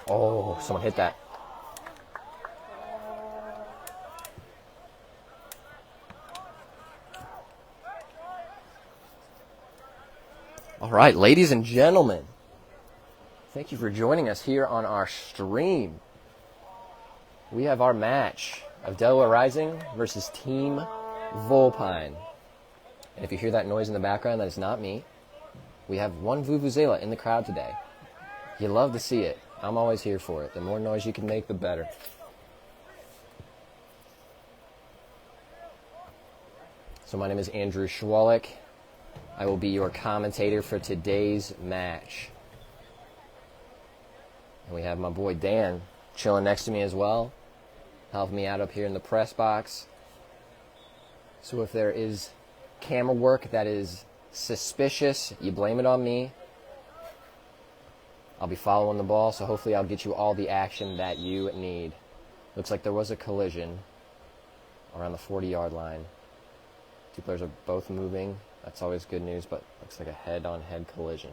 Oh, someone hit that. All right, ladies and gentlemen, thank you for joining us here on our stream. We have our match of Delaware Rising versus Team Vulpine. And if you hear that noise in the background, that is not me. We have one Vuvuzela in the crowd today. You love to see it. I'm always here for it. The more noise you can make, the better. So my name is Andrew Chwalik. I will be your commentator for today's match. And we have my boy Dan chilling next to me as well, helping me out up here in the press box. So if there is camera work that is suspicious, you blame it on me. I'll be following the ball, so hopefully I'll get you all the action that you need. Looks like there was a collision around the 40-yard line. Two players are both moving. That's always good news, but looks like a head-on-head collision.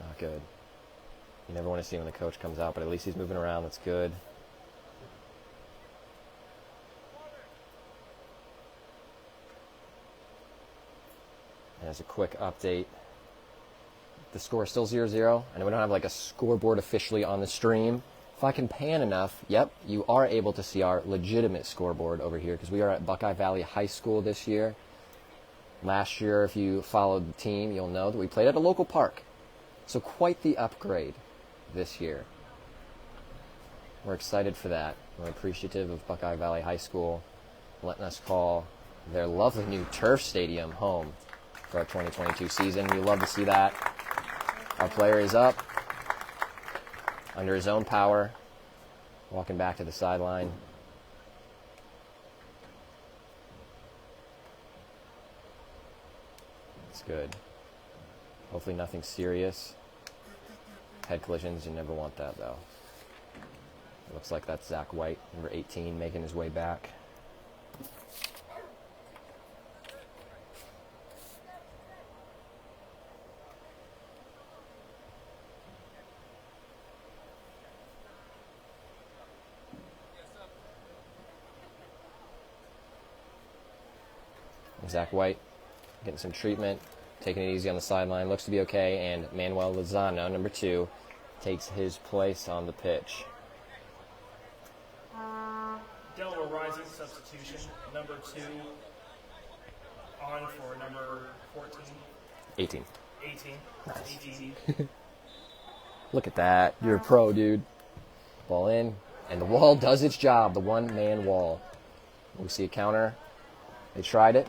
Not good. You never want to see when the coach comes out, but at least he's moving around. That's good. And as a quick update, the score is still 0-0. I know we don't have like a scoreboard officially on the stream. If I can pan enough, yep, you are able to see our legitimate scoreboard over here because we are at Buckeye Valley High School this year. Last year, if you followed the team, you'll know that we played at a local park. So quite the upgrade this year. We're excited for that. We're appreciative of Buckeye Valley High School letting us call their lovely new turf stadium home for our 2022 season. We love to see that. Our player is up under his own power, walking back to the sideline. It's good. Hopefully nothing serious. Head collisions, you never want that though. It looks like that's Zach White, number 18, making his way back. Zach White getting some treatment, taking it easy on the sideline, looks to be okay, and Manuel Lozano, number 2, takes his place on the pitch. Delaware Rising substitution, number 2, on for number 14. 18. 18. Nice. 18. Look at that. You're a pro, dude. Ball in, and the wall does its job, the one-man wall. We see a counter. They tried it.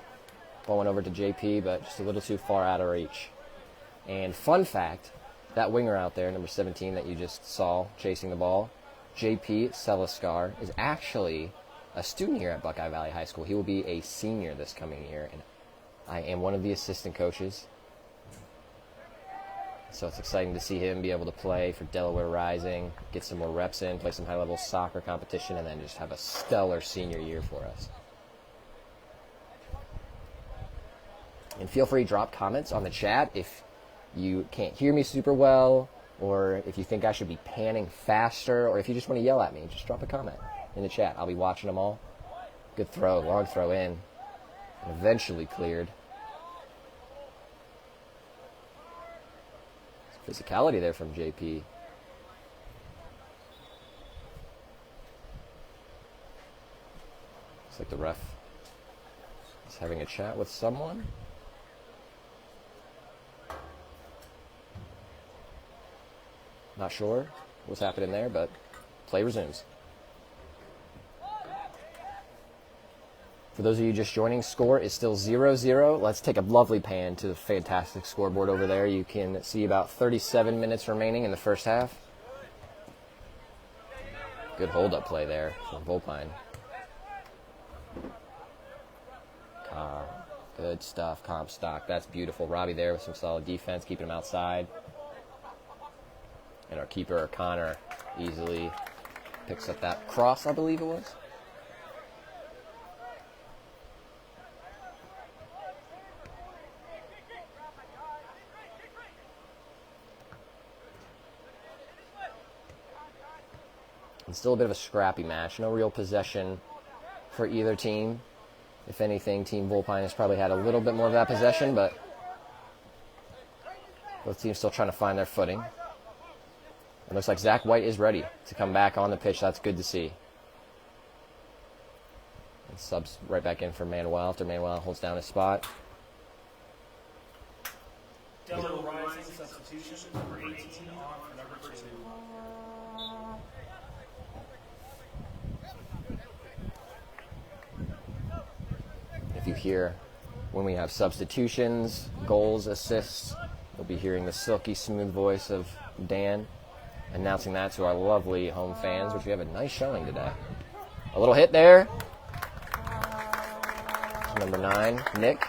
Ball went over to JP, but just a little too far out of reach. And fun fact, that winger out there, number 17 that you just saw chasing the ball, JP Seliskar, is actually a student here at Buckeye Valley High School. He will be a senior this coming year, and I am one of the assistant coaches. So it's exciting to see him be able to play for Delaware Rising, get some more reps in, play some high-level soccer competition, and then just have a stellar senior year for us. And feel free to drop comments on the chat if you can't hear me super well, or if you think I should be panning faster, or if you just want to yell at me, just drop a comment in the chat. I'll be watching them all. Good throw, long throw in, and eventually cleared. Some physicality there from JP. Looks like the ref is having a chat with someone. Not sure what's happening there, but play resumes. For those of you just joining, score is still 0-0. Let's take a lovely pan to the fantastic scoreboard over there. You can see about 37 minutes remaining in the first half. Good hold-up play there from Vulpine. Good stuff, Comstock. That's beautiful. Robbie there with some solid defense, keeping him outside. And our keeper, Connor, easily picks up that cross, I believe it was. still a bit of a scrappy match. No real possession for either team. If anything, Team Vulpine has probably had a little bit more of that possession, but both teams still trying to find their footing. It looks like Zach White is ready to come back on the pitch. That's good to see. And subs right back in for Manuel after Manuel holds down his spot. Delaware rising substitution, number 18 on for number 2. If you hear when we have substitutions, goals, assists, you'll be hearing the silky smooth voice of Dan announcing that to our lovely home fans, which we have a nice showing today. A little hit there. Number 9, Nick.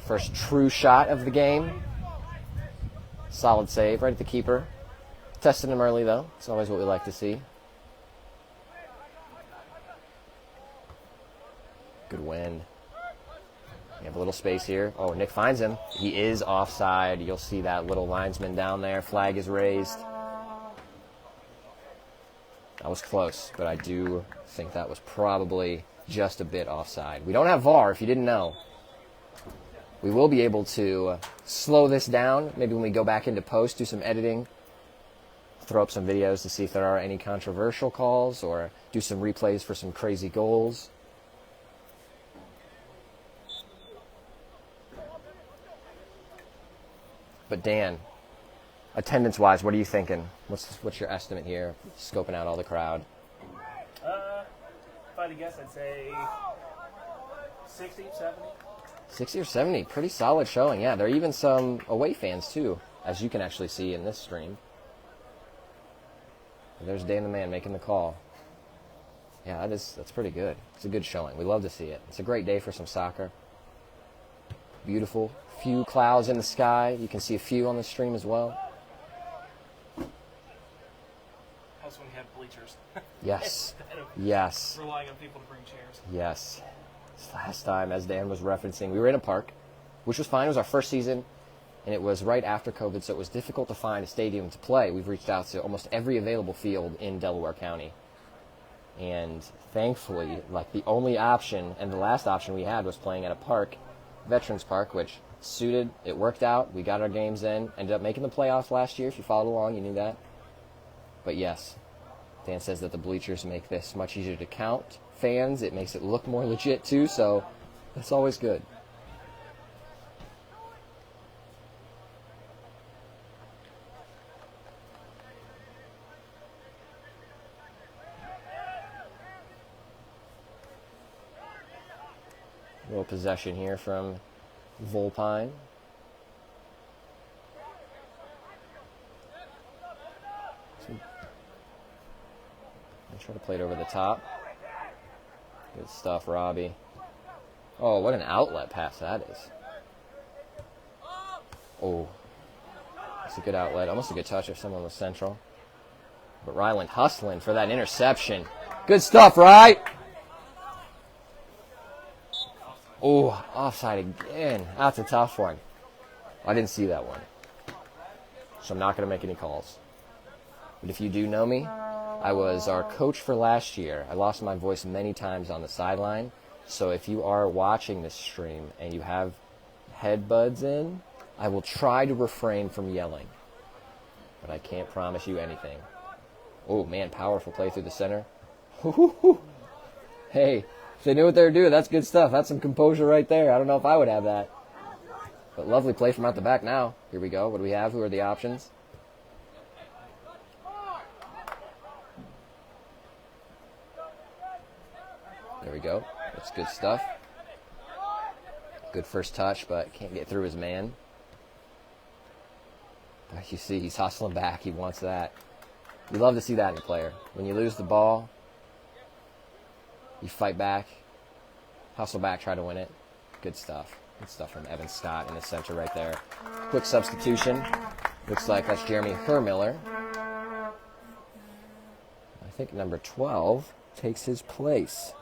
First true shot of the game. Solid save right at the keeper. Tested him early, though. It's always what we like to see. Good win. We have a little space here. Oh, Nick finds him. He is offside. You'll see that little linesman down there. Flag is raised. That was close, but I do think that was probably just a bit offside. We don't have VAR, if you didn't know. We will be able to slow this down. Maybe when we go back into post, do some editing, throw up some videos to see if there are any controversial calls, or do some replays for some crazy goals. But Dan, attendance-wise, what are you thinking? What's your estimate here, scoping out all the crowd? If I had to guess, I'd say 60, 70. 60 or 70, pretty solid showing. Yeah, there are even some away fans, too, as you can actually see in this stream. There's Dan the man making the call. Yeah, that's pretty good. It's a good showing. We love to see it. It's a great day for some soccer. Beautiful. Few clouds in the sky. You can see a few on the stream as well. Helps when you have bleachers. Yes. Yes. Relying on people to bring chairs. Yes. This last time, as Dan was referencing, we were in a park, which was fine. It was our first season, and it was right after COVID, so it was difficult to find a stadium to play. We've reached out to almost every available field in Delaware County. And thankfully, like the only option and the last option we had was playing at a park, Veterans Park, which suited. It worked out. We got our games in. Ended up making the playoffs last year. If you followed along, you knew that. But yes, Dan says that the bleachers make this much easier to count fans. It makes it look more legit too, so that's always good. A little possession here from Vulpine. I'll try to play it over the top. Good stuff, Robbie. Oh, what an outlet pass that is. Oh, that's a good outlet. Almost a good touch if someone was central. But Ryland hustling for that interception. Good stuff, right? Oh, offside again. That's a tough one. I didn't see that one. So I'm not going to make any calls. But if you do know me, I was our coach for last year. I lost my voice many times on the sideline. So if you are watching this stream and you have headbuds in, I will try to refrain from yelling. But I can't promise you anything. Oh, man, powerful play through the center. Hey. If they knew what they were doing, that's good stuff. That's some composure right there. I don't know if I would have that. But lovely play from out the back now. Here we go. What do we have? Who are the options? There we go. That's good stuff. Good first touch, but can't get through his man. But you see, he's hustling back. He wants that. You love to see that in a player. When you lose the ball, you fight back, hustle back, try to win it. Good stuff. Good stuff from Evan Scott in the center right there. Quick substitution. Looks like that's Jeremy Hermiller. I think number 12 takes his place.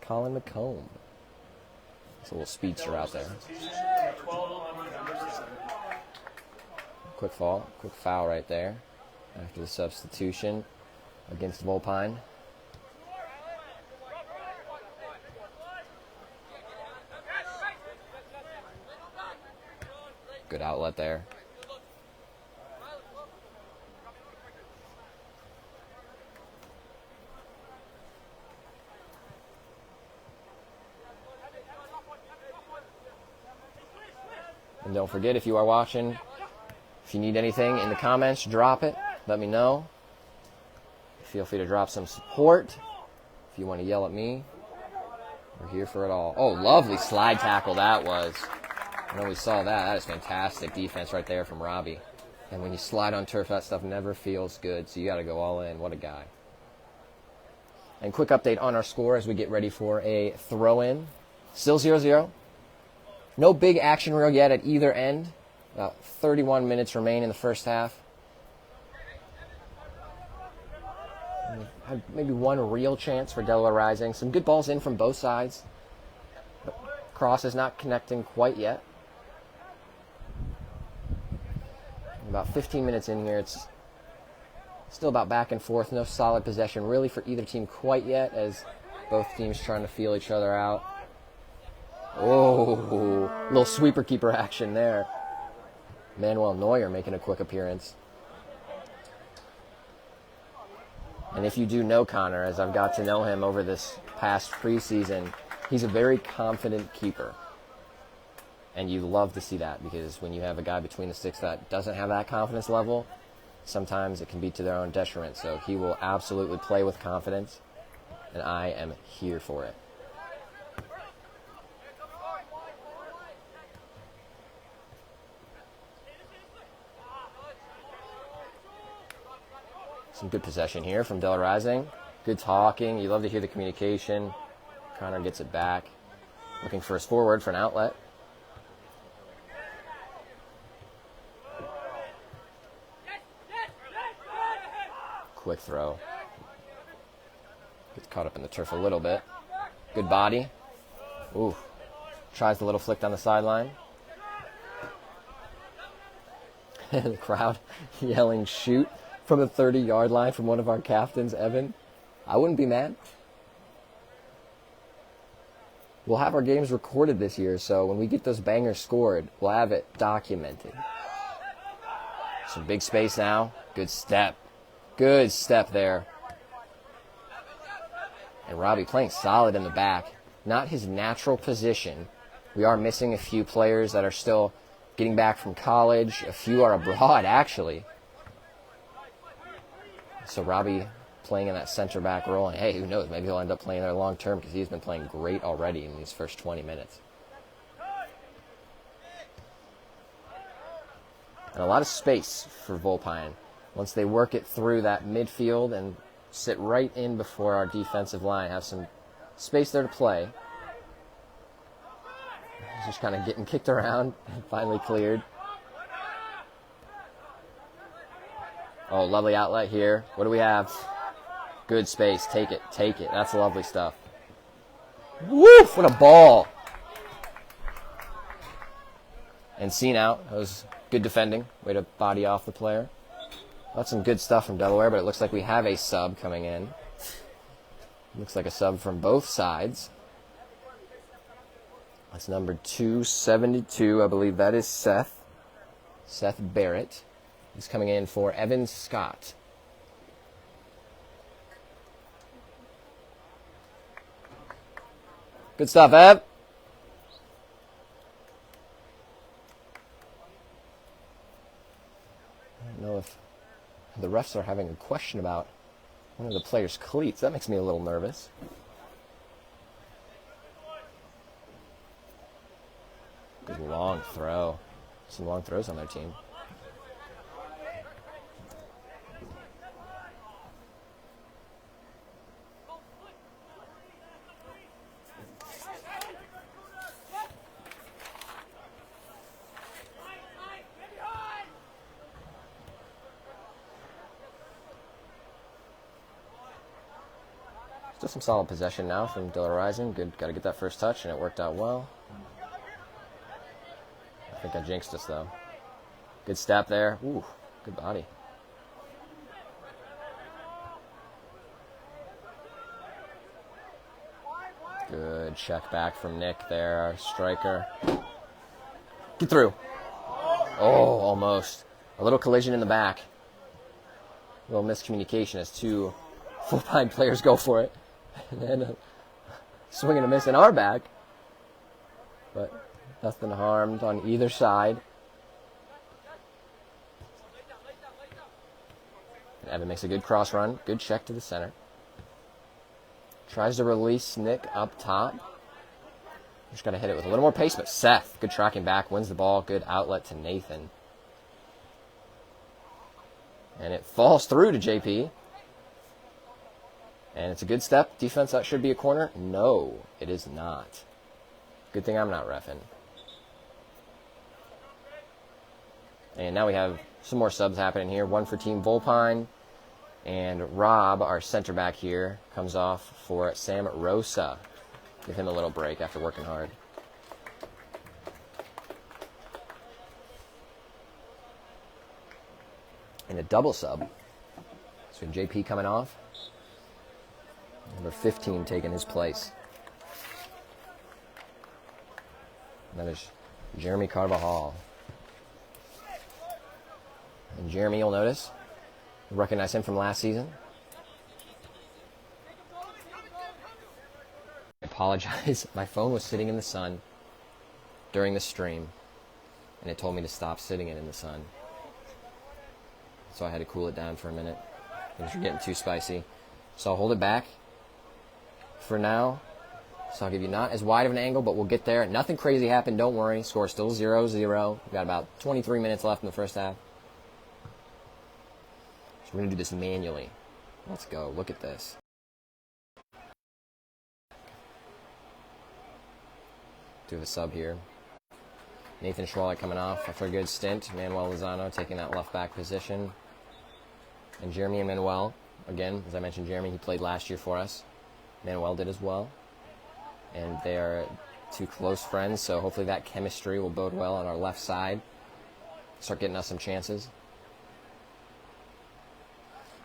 Colin McComb. It's a little speedster out there. Quick foul right there after the substitution. against Vulpine. Good outlet there. And don't forget, if you are watching, if you need anything in the comments, drop it. Let me know. Feel free to drop some support. If you want to yell at me, we're here for it all. Oh, lovely slide tackle that was. I know we saw that. That is fantastic defense right there from Robbie. And when you slide on turf, that stuff never feels good, so you got to go all in. What a guy. And quick update on our score as we get ready for a throw-in. Still 0-0. No big action reel yet at either end. About 31 minutes remain in the first half. Had maybe one real chance for Delaware Rising. Some good balls in from both sides. But cross is not connecting quite yet. About 15 minutes in here, it's still about back and forth. No solid possession really for either team quite yet, as both teams trying to feel each other out. Oh, little sweeper keeper action there. Manuel Neuer making a quick appearance. And if you do know Connor, as I've got to know him over this past preseason, he's a very confident keeper. And you love to see that, because when you have a guy between the sticks that doesn't have that confidence level, sometimes it can be to their own detriment. So he will absolutely play with confidence, and I am here for it. Some good possession here from Delaware Rising. Good talking. You love to hear the communication. Connor gets it back. Looking for his forward for an outlet. Quick throw. Gets caught up in the turf a little bit. Good body. Ooh. Tries the little flick down the sideline. And the crowd yelling shoot from the 30-yard line from one of our captains, Evan. I wouldn't be mad. We'll have our games recorded this year, so when we get those bangers scored, we'll have it documented. Some big space now. Good step. Good step there. And Robbie playing solid in the back. Not his natural position. We are missing a few players that are still getting back from college. A few are abroad, actually. So Robbie playing in that center back role, and hey, who knows, maybe he'll end up playing there long term, because he's been playing great already in these first 20 minutes. And a lot of space for Vulpine. Once they work it through that midfield and sit right in before our defensive line, have some space there to play. Just kind of getting kicked around and finally cleared. Oh, lovely outlet here. What do we have? Good space. Take it. Take it. That's lovely stuff. Woof! What a ball. And seen out. That was good defending. Way to body off the player. That's some good stuff from Delaware, but it looks like we have a sub coming in. Looks like a sub from both sides. That's number 272. I believe that is Seth. Seth Barrett. He's coming in for Evan Scott. Good stuff, Ev. I don't know if the refs are having a question about one of the players' cleats. That makes me a little nervous. Good long throw. Some long throws on their team. Still some solid possession now from Delaware Rising. Good, got to get that first touch, and it worked out well. I think I jinxed us, though. Good step there. Ooh, good body. Good check back from Nick there, our striker. Get through. Oh, almost. A little collision in the back. A little miscommunication as two Vulpine players go for it. And then a swing and a miss in our back. But nothing harmed on either side. And Evan makes a good cross run. Good check to the center. Tries to release Nick up top. Just got to hit it with a little more pace, but Seth, good tracking back, wins the ball. Good outlet to Nathan. And it falls through to JP. And it's a good step. Defense, that should be a corner. No, it is not. Good thing I'm not reffing. And now we have some more subs happening here. One for Team Vulpine. And Rob, our center back here, comes off for Sam Rosa. Give him a little break after working hard. And a double sub. So JP coming off. Number 15 taking his place. And that is Jeremy Carvajal. And Jeremy, you'll notice, you recognize him from last season. I apologize. My phone was sitting in the sun during the stream, and it told me to stop sitting it in the sun. So I had to cool it down for a minute. Things were getting too spicy. So I'll hold it back for now. So I'll give you not as wide of an angle, but we'll get there. Nothing crazy happened, don't worry. Score still 0-0. We've got about 23 minutes left in the first half. So we're going to do this manually. Let's go. Look at this. Do the sub here. Nathan Chwalik coming off after a good stint. Manuel Lozano taking that left back position. And Jeremy and Manuel, again, as I mentioned, Jeremy, he played last year for us. Manuel did as well. And they are two close friends, so hopefully that chemistry will bode well on our left side. Start getting us some chances.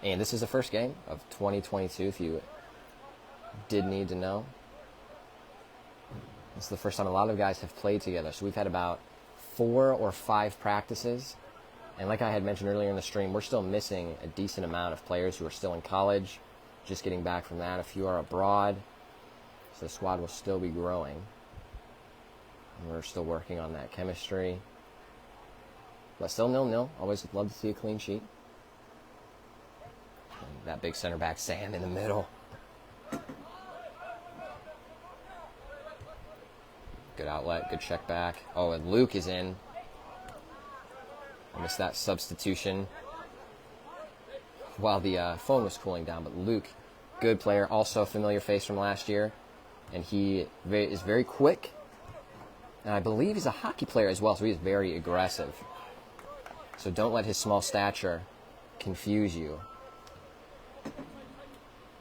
And this is the first game of 2022, if you did need to know. This is the first time a lot of guys have played together. So we've had about 4 or 5 practices. And like I had mentioned earlier in the stream, we're still missing a decent amount of players who are still in college, just getting back from that. A few are abroad. So the squad will still be growing. And we're still working on that chemistry. But still 0-0. Always love to see a clean sheet. And that big center back, Sam, in the middle. Good outlet, good check back. Oh, and Luke is in. I missed that substitution while the phone was cooling down. But Luke, good player, also a familiar face from last year. And he is very quick. And I believe he's a hockey player as well, so he is very aggressive. So don't let his small stature confuse you.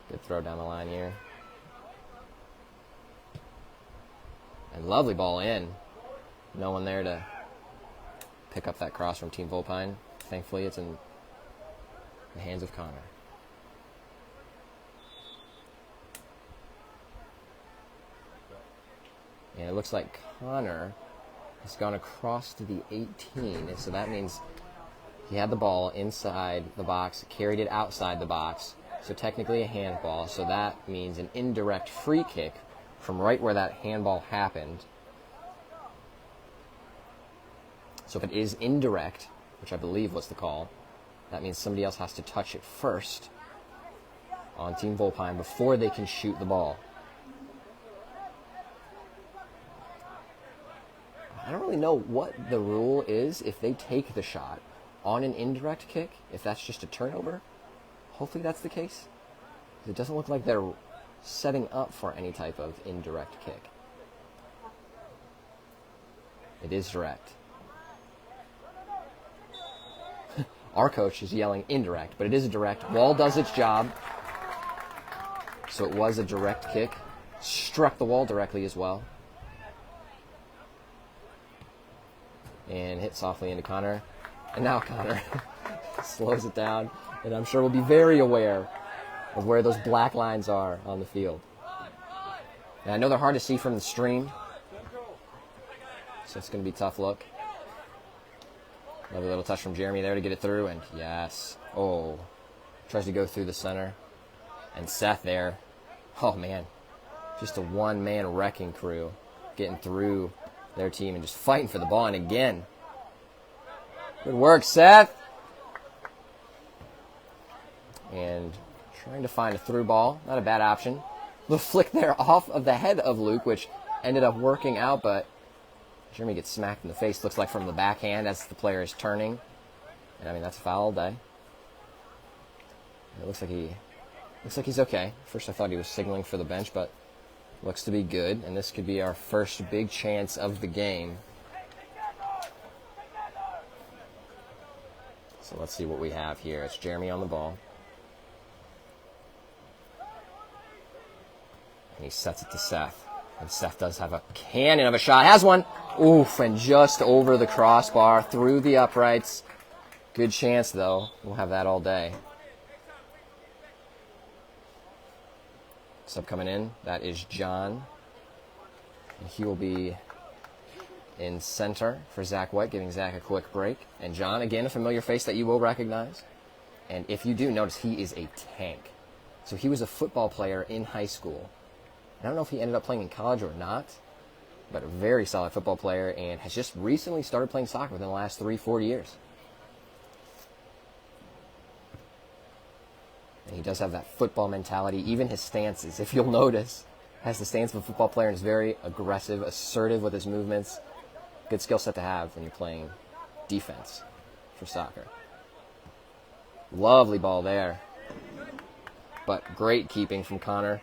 Good throw down the line here. And lovely ball in. No one there to pick up that cross from Team Vulpine. Thankfully, it's in the hands of Connor. And it looks like Connor has gone across to the 18. So that means he had the ball inside the box, carried it outside the box. So technically a handball. So that means an indirect free kick from right where that handball happened. So if it is indirect, which I believe was the call, that means somebody else has to touch it first on Team Vulpine before they can shoot the ball. I don't really know what the rule is if they take the shot on an indirect kick, if that's just a turnover. Hopefully that's the case. It doesn't look like they're setting up for any type of indirect kick. It is direct. Our coach is yelling indirect, but it is a direct. Wall does its job. So it was a direct kick. Struck the wall directly as well. And hit softly into Connor. And now Connor slows it down. And I'm sure we'll be very aware of where those black lines are on the field. And I know they're hard to see from the stream, so it's going to be a tough look. Lovely little touch from Jeremy there to get it through, and yes. Oh, tries to go through the center. And Seth there. Oh, man. Just a one-man wrecking crew getting through their team and just fighting for the ball. And again, good work, Seth. And trying to find a through ball. Not a bad option. Little flick there off of the head of Luke, which ended up working out, but Jeremy gets smacked in the face, looks like from the backhand as the player is turning. And I mean, that's a foul all day. It looks like he's okay. First I thought he was signaling for the bench, but looks to be good. And this could be our first big chance of the game. So let's see what we have here. It's Jeremy on the ball. And he sets it to Seth. And Seth does have a cannon of a shot. Has one. Oof, and just over the crossbar, through the uprights. Good chance, though. We'll have that all day. Sub coming in. That is John. And he will be in center for Zach White, giving Zach a quick break. And John, again, a familiar face that you will recognize. And if you do, notice he is a tank. So he was a football player in high school. I don't know if he ended up playing in college or not, but a very solid football player and has just recently started playing soccer within the last 3-4 years. And he does have that football mentality. Even his stances, if you'll notice, has the stance of a football player and is very aggressive, assertive with his movements. Good skill set to have when you're playing defense for soccer. Lovely ball there. But great keeping from Connor.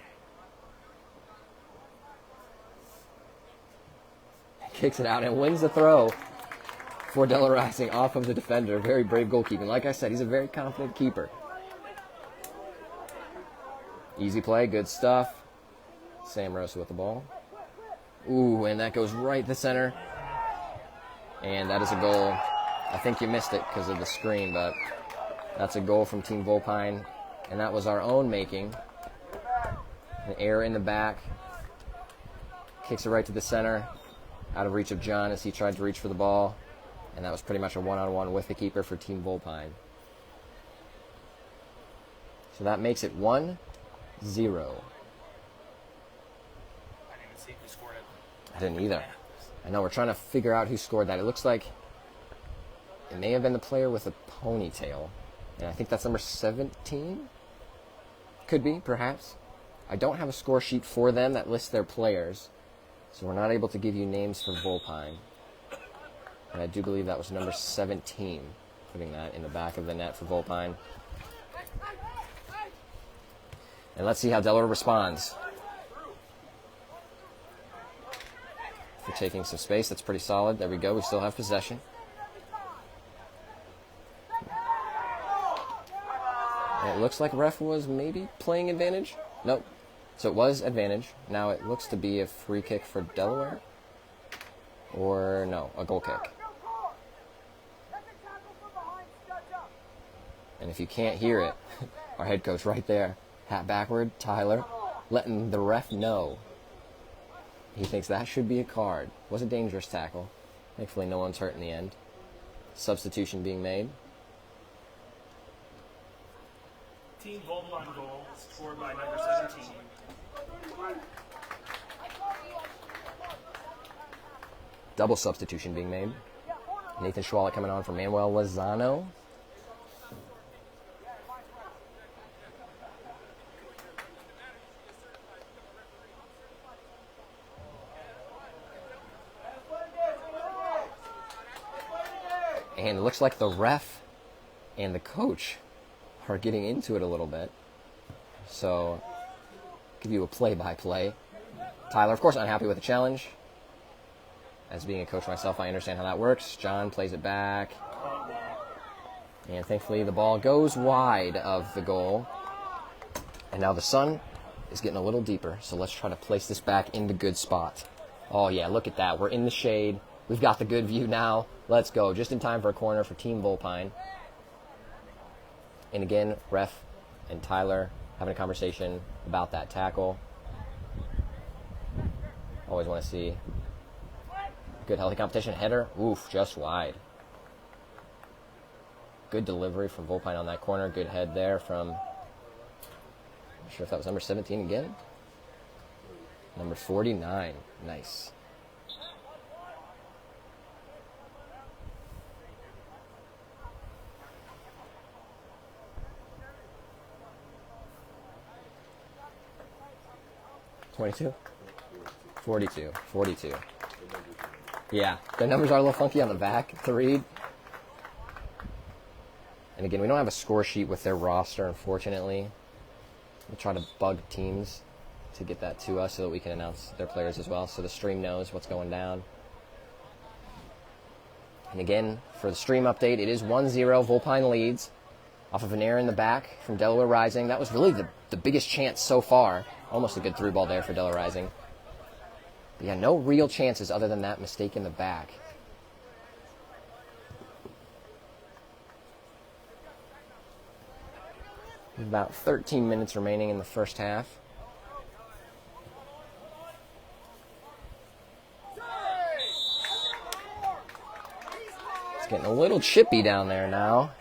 Kicks it out and wins the throw for Delaware Rising off of the defender. Very brave goalkeeping. Like I said, he's a very confident keeper. Easy play, good stuff. Sam Rosa with the ball. Ooh, and that goes right to center. And that is a goal. I think you missed it because of the screen, but that's a goal from Team Vulpine. And that was our own making. An error in the back. Kicks it right to the center. Out of reach of John as he tried to reach for the ball. And that was pretty much a one-on-one with the keeper for Team Vulpine. So that makes it 1-0. I didn't even see who scored it. I didn't either. I know, we're trying to figure out who scored that. It looks like it may have been the player with a ponytail. And I think that's number 17? Could be, perhaps. I don't have a score sheet for them that lists their players. So we're not able to give you names for Vulpine. And I do believe that was number 17, putting that in the back of the net for Vulpine. And let's see how Delaware responds. For taking some space, that's pretty solid. There we go, we still have possession. And it looks like ref was maybe playing advantage. Nope. So it was advantage. Now it looks to be a free kick for Delaware. Or no, a goal kick. And if you can't hear it, our head coach right there, hat backward, Tyler, letting the ref know. He thinks that should be a card. Was a dangerous tackle. Thankfully no one's hurt in the end. Substitution being made. Team Vulpine goal scored by number 17. Double substitution being made. Nathan Chwalik coming on for Manuel Lozano. And it looks like the ref and the coach are getting into it a little bit. So, give you a play-by-play. Tyler, of course, unhappy with the challenge. As being a coach myself, I understand how that works. John plays it back. And thankfully, the ball goes wide of the goal. And now the sun is getting a little deeper. So let's try to place this back in the good spot. Oh, yeah, look at that. We're in the shade. We've got the good view now. Let's go. Just in time for a corner for Team Vulpine. And again, ref and Tyler having a conversation about that tackle. Always want to see good, healthy competition. Header, oof, just wide. Good delivery from Vulpine on that corner. Good head there from, I'm not sure if that was number 17 again. Number 49, nice. $22? 42. Yeah, their numbers are a little funky on the back to read. And again, we don't have a score sheet with their roster, unfortunately. We'll try to bug teams to get that to us so that we can announce their players as well, so the stream knows what's going down. And again, for the stream update, it is 1-0. Vulpine leads off of an error in the back from Delaware Rising. That was really the biggest chance so far. Almost a good through ball there for Delaware Rising. But yeah, no real chances other than that mistake in the back. About 13 minutes remaining in the first half. It's getting a little chippy down there now.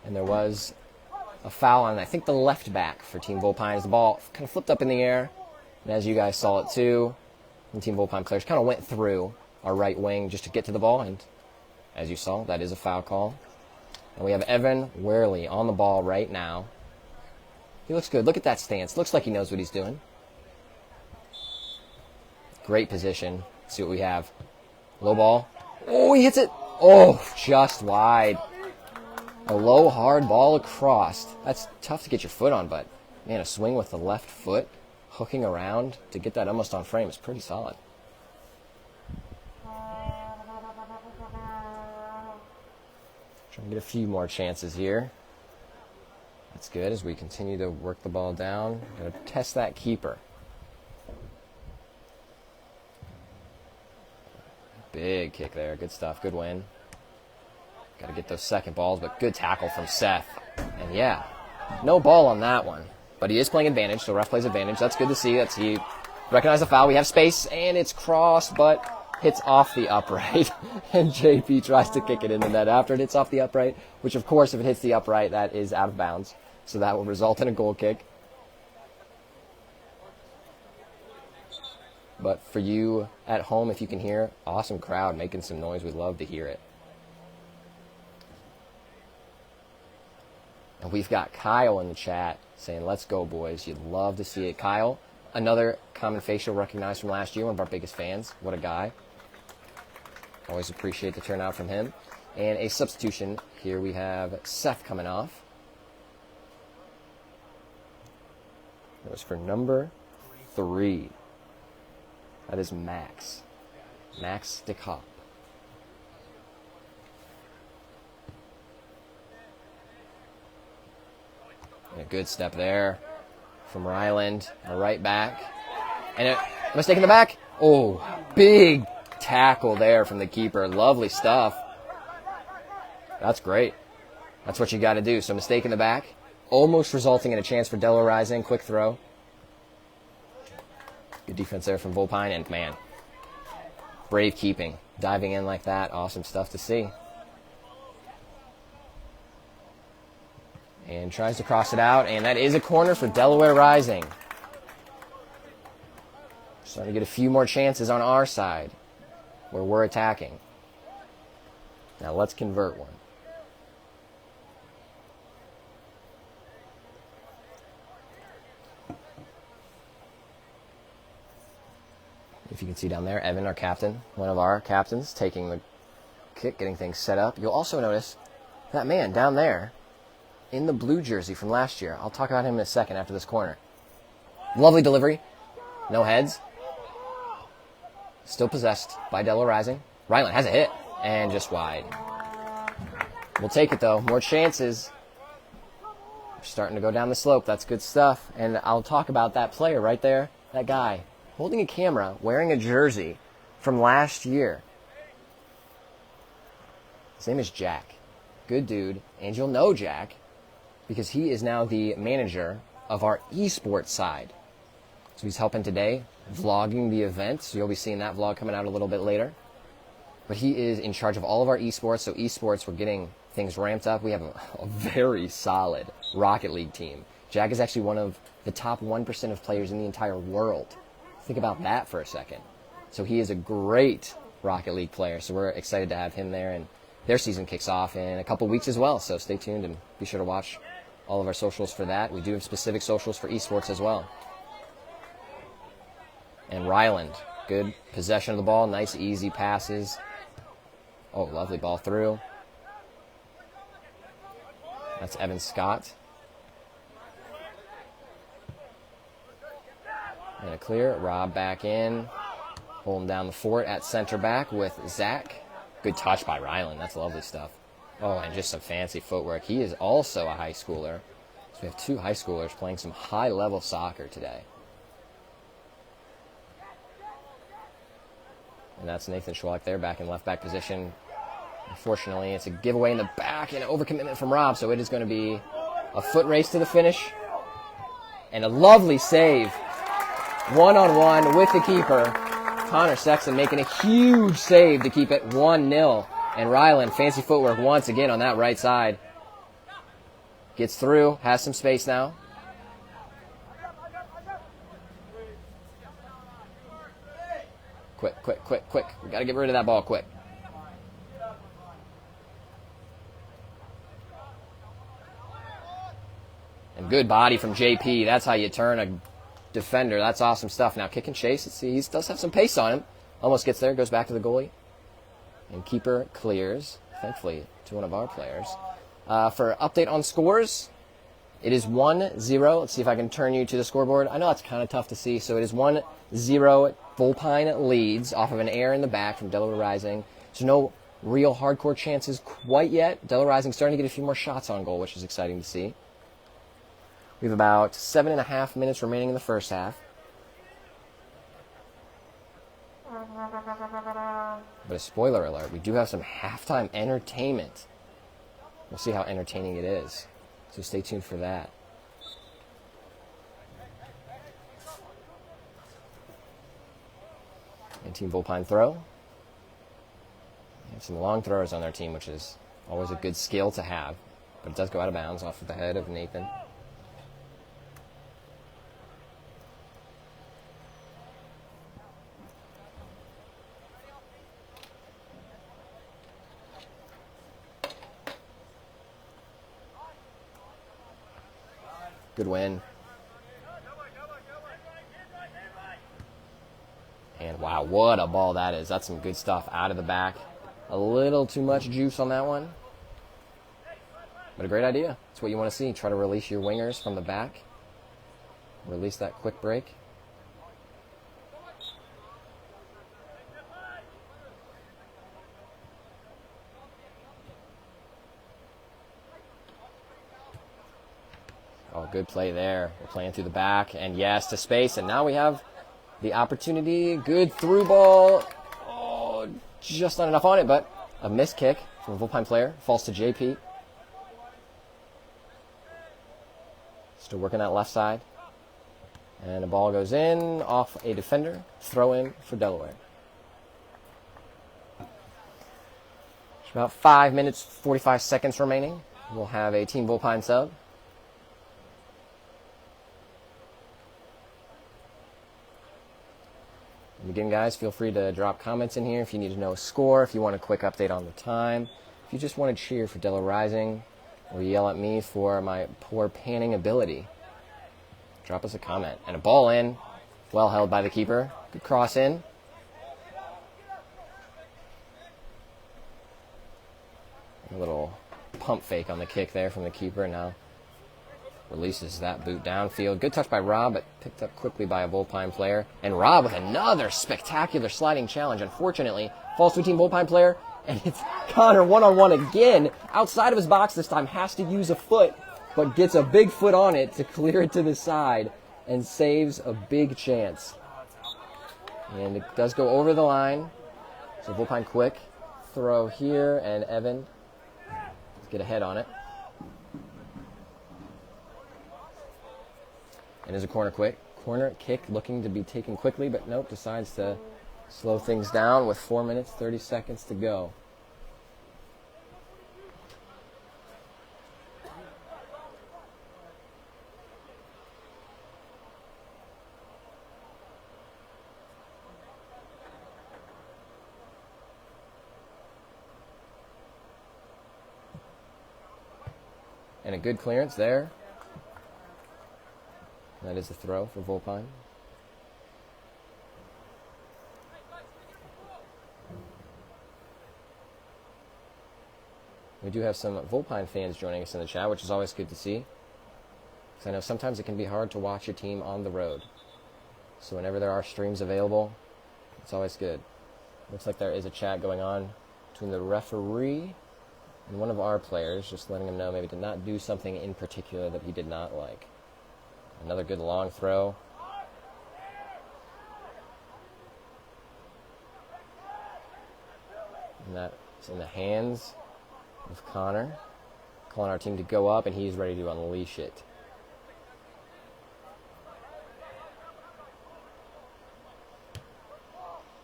And there was a foul on, I think, the left back for Team Vulpine as the ball kind of flipped up in the air. And as you guys saw it too, the Team Vulpine players kind of went through our right wing just to get to the ball. And as you saw, that is a foul call. And we have Evan Werley on the ball right now. He looks good. Look at that stance. Looks like he knows what he's doing. Great position. Let's see what we have. Low ball. Oh, he hits it. Oh, just wide. A low, hard ball across. That's tough to get your foot on, but, man, a swing with the left foot, hooking around to get that almost on frame is pretty solid. Trying to get a few more chances here. That's good as we continue to work the ball down. Going to test that keeper. Big kick there. Good stuff. Good win. Got to get those second balls, but good tackle from Seth. And yeah, no ball on that one. But he is playing advantage, so ref plays advantage. That's good to see. He recognized the foul. We have space, and it's crossed, but hits off the upright. And JP tries to kick it in the net after it hits off the upright, which, of course, if it hits the upright, that is out of bounds. So that will result in a goal kick. But for you at home, if you can hear, awesome crowd making some noise. We'd love to hear it. And we've got Kyle in the chat saying, let's go, boys. You'd love to see it. Kyle, another common face you'll recognize from last year, one of our biggest fans. What a guy. Always appreciate the turnout from him. And a substitution. Here we have Seth coming off. It was for number 3. That is Max. Max DeCop. And a good step there from Ryland. A right back. And a mistake in the back. Oh, big tackle there from the keeper. Lovely stuff. That's great. That's what you got to do. So mistake in the back. Almost resulting in a chance for Delaware Rising. Quick throw. Good defense there from Vulpine. And, man, brave keeping. Diving in like that. Awesome stuff to see. And tries to cross it out. And that is a corner for Delaware Rising. Starting to get a few more chances on our side where we're attacking. Now let's convert one. If you can see down there, Evan, our captain, one of our captains, taking the kick, getting things set up. You'll also notice that man down there in the blue jersey from last year. I'll talk about him in a second after this corner. Lovely delivery. No heads. Still possessed by Delaware Rising. Ryland has a hit and just wide. We'll take it, though. More chances. We're starting to go down the slope. That's good stuff. And I'll talk about that player right there, that guy, holding a camera, wearing a jersey from last year. His name is Jack. Good dude. And you'll know Jack because he is now the manager of our esports side. So he's helping today, vlogging the event. So you'll be seeing that vlog coming out a little bit later. But he is in charge of all of our esports. So esports, we're getting things ramped up. We have a very solid Rocket League team. Jack is actually one of the top 1% of players in the entire world. Think about that for a second. So he is a great Rocket League player. So we're excited to have him there. And their season kicks off in a couple weeks as well. So stay tuned and be sure to watch all of our socials for that. We do have specific socials for esports as well. And Ryland, good possession of the ball. Nice, easy passes. Oh, lovely ball through. That's Evan Scott. And a clear. Rob back in. Holding down the fort at center back with Zach. Good touch by Ryland. That's lovely stuff. Oh, and just some fancy footwork. He is also a high schooler. So we have two high schoolers playing some high-level soccer today. And that's Nathan Chwalik there, back in left-back position. Unfortunately, it's a giveaway in the back and overcommitment from Rob, so it is going to be a foot race to the finish. And a lovely save. One-on-one with the keeper. Connor Sexton making a huge save to keep it 1-0. And Ryland, fancy footwork once again on that right side. Gets through, has some space now. Quick, quick, quick, quick. We got to get rid of that ball quick. And good body from JP. That's how you turn a defender. That's awesome stuff. Now kick and chase. Let's see. He does have some pace on him. Almost gets there. Goes back to the goalie. And keeper clears. Thankfully to one of our players. For update on scores, it is 1-0. Let's see if I can turn you to the scoreboard. I know that's kind of tough to see. So it is 1-0. Vulpine leads off of an error in the back from Delaware Rising. So no real hardcore chances quite yet. Delaware Rising starting to get a few more shots on goal, which is exciting to see. We have about 7.5 minutes remaining in the first half. But a spoiler alert, we do have some halftime entertainment. We'll see how entertaining it is. So stay tuned for that. And Team Vulpine throw. They have some long throwers on their team, which is always a good skill to have. But it does go out of bounds off of the head of Nathan. Good win. And wow, what a ball that is. That's some good stuff out of the back. A little too much juice on that one. But a great idea. That's what you want to see. Try to release your wingers from the back. Release that quick break. Oh, good play there. We're playing through the back. And yes, to space. And now we have the opportunity. Good through ball. Oh, just not enough on it, but a missed kick from a Vulpine player. Falls to JP. Still working that left side. And the ball goes in off a defender. Throw in for Delaware. There's about 5 minutes, 45 seconds remaining. We'll have a Team Vulpine sub. And again, guys, feel free to drop comments in here if you need to know a score, if you want a quick update on the time, if you just want to cheer for Delaware Rising, or yell at me for my poor panning ability. Drop us a comment. And a ball in, well held by the keeper. Good cross in. A little pump fake on the kick there from the keeper. Now releases that boot downfield. Good touch by Rob, but picked up quickly by a Vulpine player. And Rob with another spectacular sliding challenge. Unfortunately, falls to a Team Vulpine player, and it's Connor one-on-one again. Outside of his box this time, has to use a foot, but gets a big foot on it to clear it to the side and saves a big chance. And it does go over the line. So Vulpine quick throw here, and Evan get ahead on it. And is a corner kick looking to be taken quickly, but nope, decides to slow things down with 4 minutes, 30 seconds to go. And a good clearance there. That is the throw for Vulpine. We do have some Vulpine fans joining us in the chat, which is always good to see. Because I know sometimes it can be hard to watch your team on the road. So whenever there are streams available, it's always good. Looks like there is a chat going on between the referee and one of our players, just letting him know maybe to not do something in particular that he did not like. Another good long throw. And that's in the hands of Connor. Calling our team to go up, and he's ready to unleash it.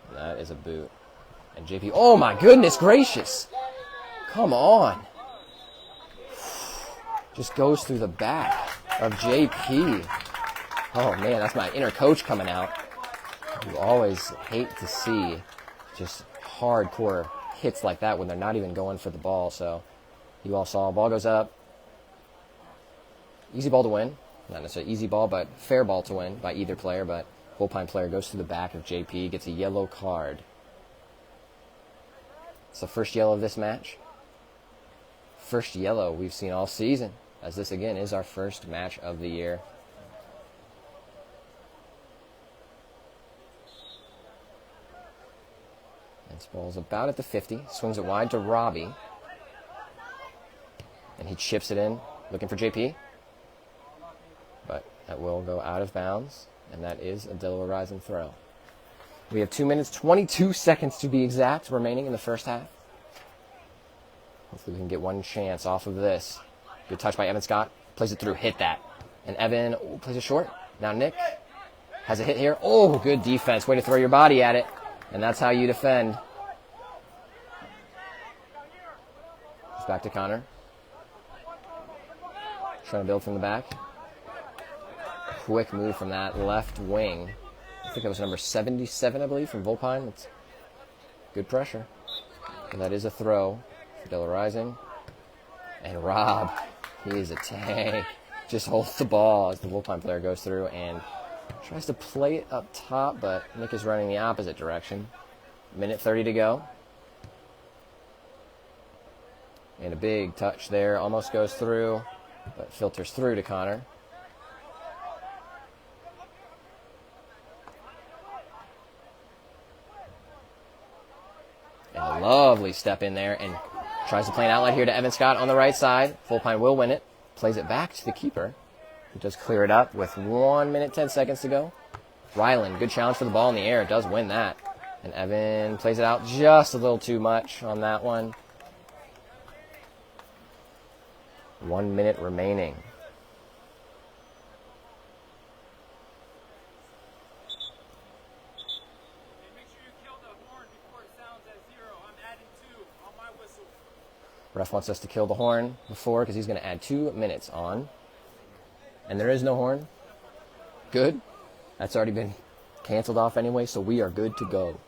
And that is a boot. And JP, oh my goodness gracious! Come on. Just goes through the back of JP. Oh man, that's my inner coach coming out. You always hate to see just hardcore hits like that when they're not even going for the ball. So you all saw, ball goes up. Easy ball to win. Not necessarily easy ball, but fair ball to win by either player. But Vulpine player goes through the back of JP, gets a yellow card. It's the first yellow of this match. First yellow we've seen all season, as this again is our first match of the year. And this ball's about at the 50, swings it wide to Robbie. And he chips it in, looking for JP. But that will go out of bounds, and that is a Delaware Rising throw. We have 2 minutes, 22 seconds to be exact, remaining in the first half. Hopefully we can get one chance off of this. Good touch by Evan Scott. Plays it through, hit that. And Evan plays it short. Now Nick has a hit here. Oh, good defense. Way to throw your body at it. And that's how you defend. It's back to Connor. Trying to build from the back. Quick move from that left wing. I think that was number 77, I believe, from Vulpine. That's good pressure. And that is a throw for Delaware Rising. And Rob, he is a tank. Just holds the ball as the Vulpine player goes through and tries to play it up top, but Nick is running the opposite direction. Minute 30 to go. And a big touch there. Almost goes through, but filters through to Connor. And a lovely step in there and tries to play an outlet here to Evan Scott on the right side. Vulpine will win it. Plays it back to the keeper, who does clear it up with 1 minute, 10 seconds to go. Ryland, good challenge for the ball in the air. Does win that. And Evan plays it out just a little too much on that one. 1 minute remaining. Ref wants us to kill the horn before because he's going to add 2 minutes on. And there is no horn. Good. That's already been canceled off anyway, so we are good to go.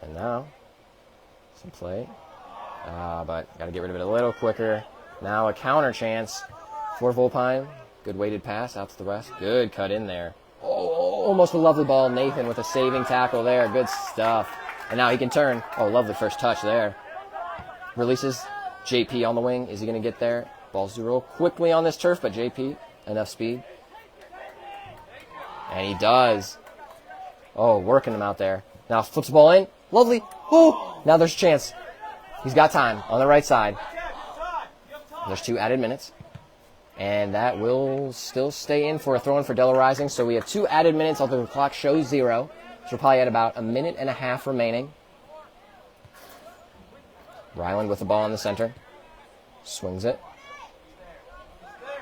And now, some play. But got to get rid of it a little quicker. Now a counter chance for Vulpine. Good weighted pass out to the west. Good cut in there. Oh, almost a lovely ball. Nathan with a saving tackle there. Good stuff. And now he can turn. Oh, lovely first touch there. Releases JP on the wing. Is he going to get there? Ball's due real quickly on this turf, but JP, enough speed. And he does. Oh, working him out there. Now flips the ball in. Lovely. Oh, now there's a chance. He's got time on the right side. There's 2 added minutes. And that will still stay in for a throw-in for Delaware Rising. So we have 2 added minutes, although the clock shows 0. So we're probably at about 1.5 minutes remaining. Ryland with the ball in the center. Swings it.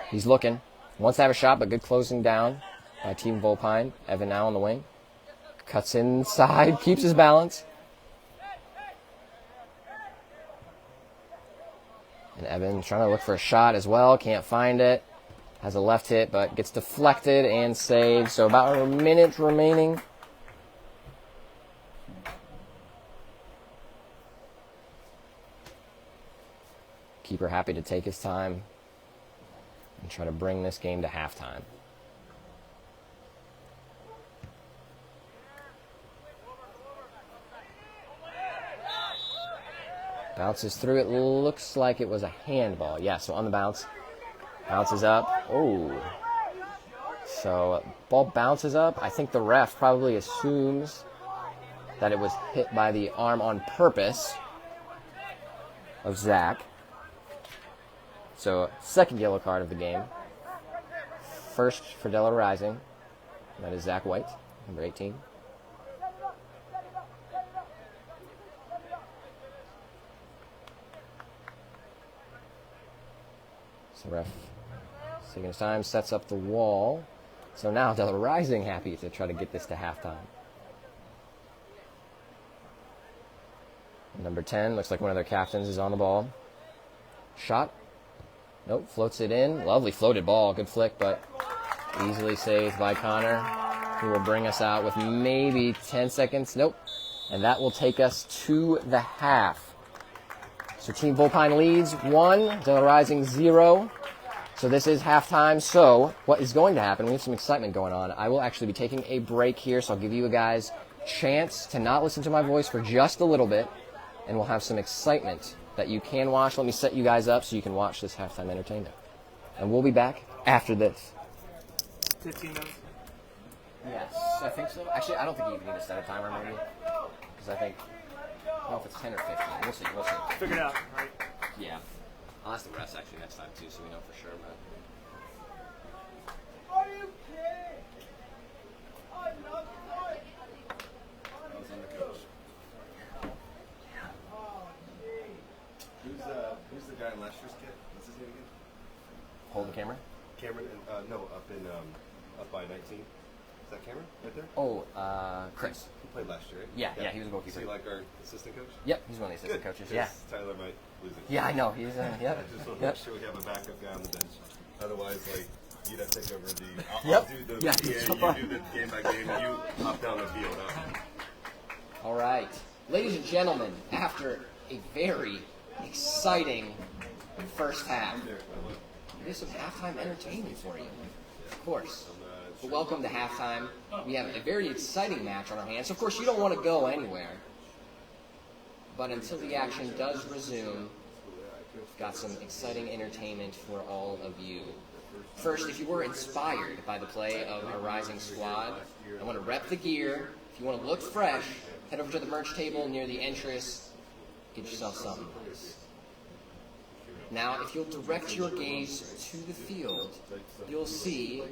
He's looking. Wants to have a shot, but good closing down by Team Vulpine. Evan now on the wing. Cuts inside, keeps his balance. And Evan trying to look for a shot as well. Can't find it. Has a left hit, but gets deflected and saved. So about a minute remaining. Keeper happy to take his time and try to bring this game to halftime. Bounces through. It looks like it was a handball. Yeah, so on the bounce. Bounces up. Oh. So ball bounces up. I think the ref probably assumes that it was hit by the arm on purpose of Zach. So second yellow card of the game. First for Delaware Rising. That is Zach White, number 18. So ref taking his time, sets up the wall. So now Delaware Rising happy to try to get this to halftime. Number 10, looks like one of their captains is on the ball. Shot. Nope, floats it in. Lovely floated ball. Good flick, but easily saved by Connor, who will bring us out with maybe 10 seconds. Nope. And that will take us to the half. So Team Vulpine leads 1, Delaware Rising 0. So this is halftime. So what is going to happen, we have some excitement going on. I will actually be taking a break here, so I'll give you guys a chance to not listen to my voice for just a little bit, and we'll have some excitement that you can watch. Let me set you guys up so you can watch this halftime entertainment. And we'll be back after this. 15 minutes. Yes, I think so. Actually, I don't think you even need to set a timer, maybe. Because I think, I don't know if it's 10 or 15. We'll see. Figure it out, right? Yeah. I'll ask the refs actually next time, too, so we know for sure. But Are you kidding? I love it. Who's the guy in last year's kit? What's his name again? hold the camera. Cameron, no, up by 19. Is that Cameron right there? Oh, Chris. He played last year, right? Yeah, he was a Is goalkeeper. he like our assistant coach? Yep, he's one of the assistant Good, coaches. Yeah. Tyler might lose it. Yeah, I know. He's yep. I just want to Yep. make sure we have a backup guy on the bench. Otherwise, like, you'd have to take over the. Yep. I'll do the Yeah, PA, you do the game by game, and you hop down the field. All right. Ladies and gentlemen, after a very exciting first half, there's some halftime entertainment for you, of course. But welcome to halftime. We have a very exciting match on our hands. Of course, you don't want to go anywhere. But until the action does resume, we've got some exciting entertainment for all of you. First, if you were inspired by the play of our rising squad and want to rep the gear, if you want to look fresh, head over to the merch table near the entrance. Get yourself something nice. Now, if you'll direct your gaze to the field, you'll see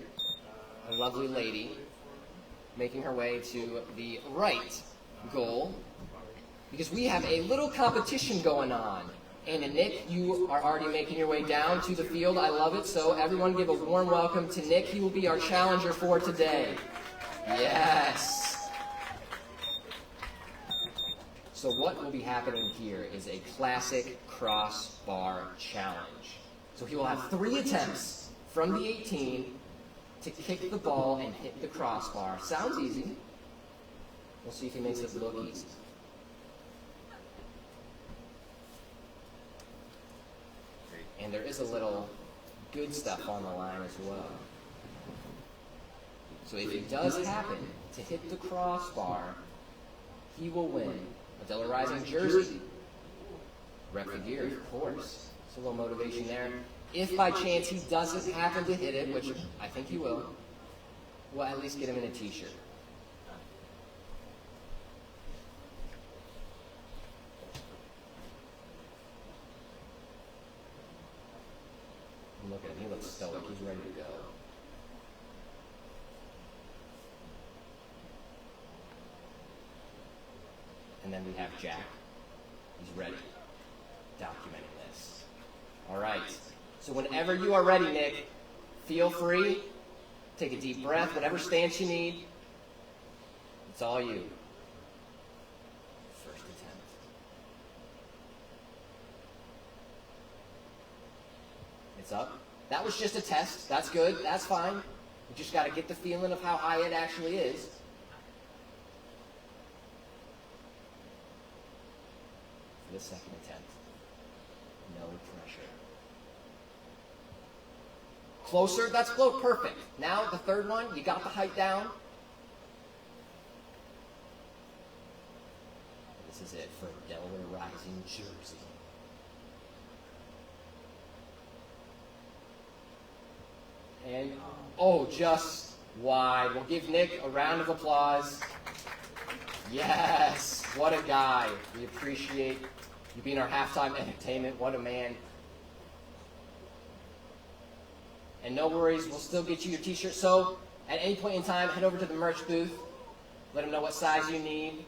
a lovely lady making her way to the right goal, because we have a little competition going on. And Nick, you are already making your way down to the field. I love it. So everyone give a warm welcome to Nick. He will be our challenger for today. Yes. So what will be happening here is a classic crossbar challenge. So he will have 3 attempts from the 18 to kick the ball and hit the crossbar. Sounds easy. We'll see if he makes it look easy. And there is a little good stuff on the line as well. So if he does happen to hit the crossbar, he will win a Delaware Rising jersey. Rep the gear, of course. It's a little motivation there. If by chance he doesn't happen to hit it, which I think he will, we'll at least get him in a t-shirt. Look at him, he looks stoic, he's ready to go. And then we have Jack. He's ready, documenting this. All right. So whenever you are ready, Nick, feel free. Take a deep breath, whatever stance you need. It's all you. First attempt. It's up. That was just a test. That's good. That's fine. You just got to get the feeling of how high it actually is. For the second attempt. No pressure. Closer. That's close. Perfect. Now the third one. You got the height down. This is it for Delaware Rising jersey. And, oh, just wide. We'll give Nick a round of applause. Yes, what a guy. We appreciate you being our halftime entertainment. What a man. And no worries, we'll still get you your t-shirt. So, at any point in time, head over to the merch booth. Let them know what size you need.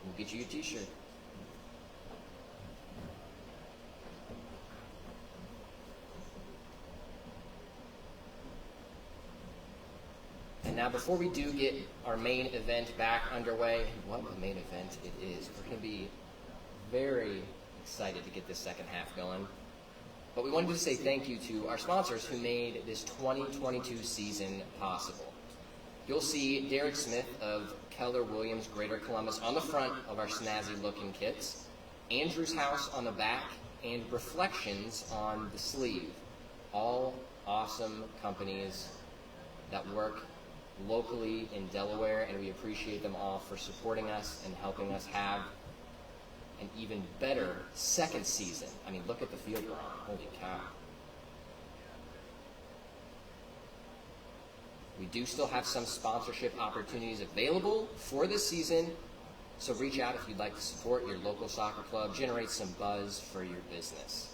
We'll get you your t-shirt. And now before we do get our main event back underway, what a main event it is. We're going to be very excited to get this second half going. But we wanted to say thank you to our sponsors who made this 2022 season possible. You'll see Derek Smith of Keller Williams Greater Columbus on the front of our snazzy looking kits, Andrew's House on the back, and Reflections on the sleeve. All awesome companies that work locally in Delaware, and we appreciate them all for supporting us and helping us have an even better second season. I mean, look at the field we're on. Holy cow. We do still have some sponsorship opportunities available for this season, so reach out if you'd like to support your local soccer club, generate some buzz for your business.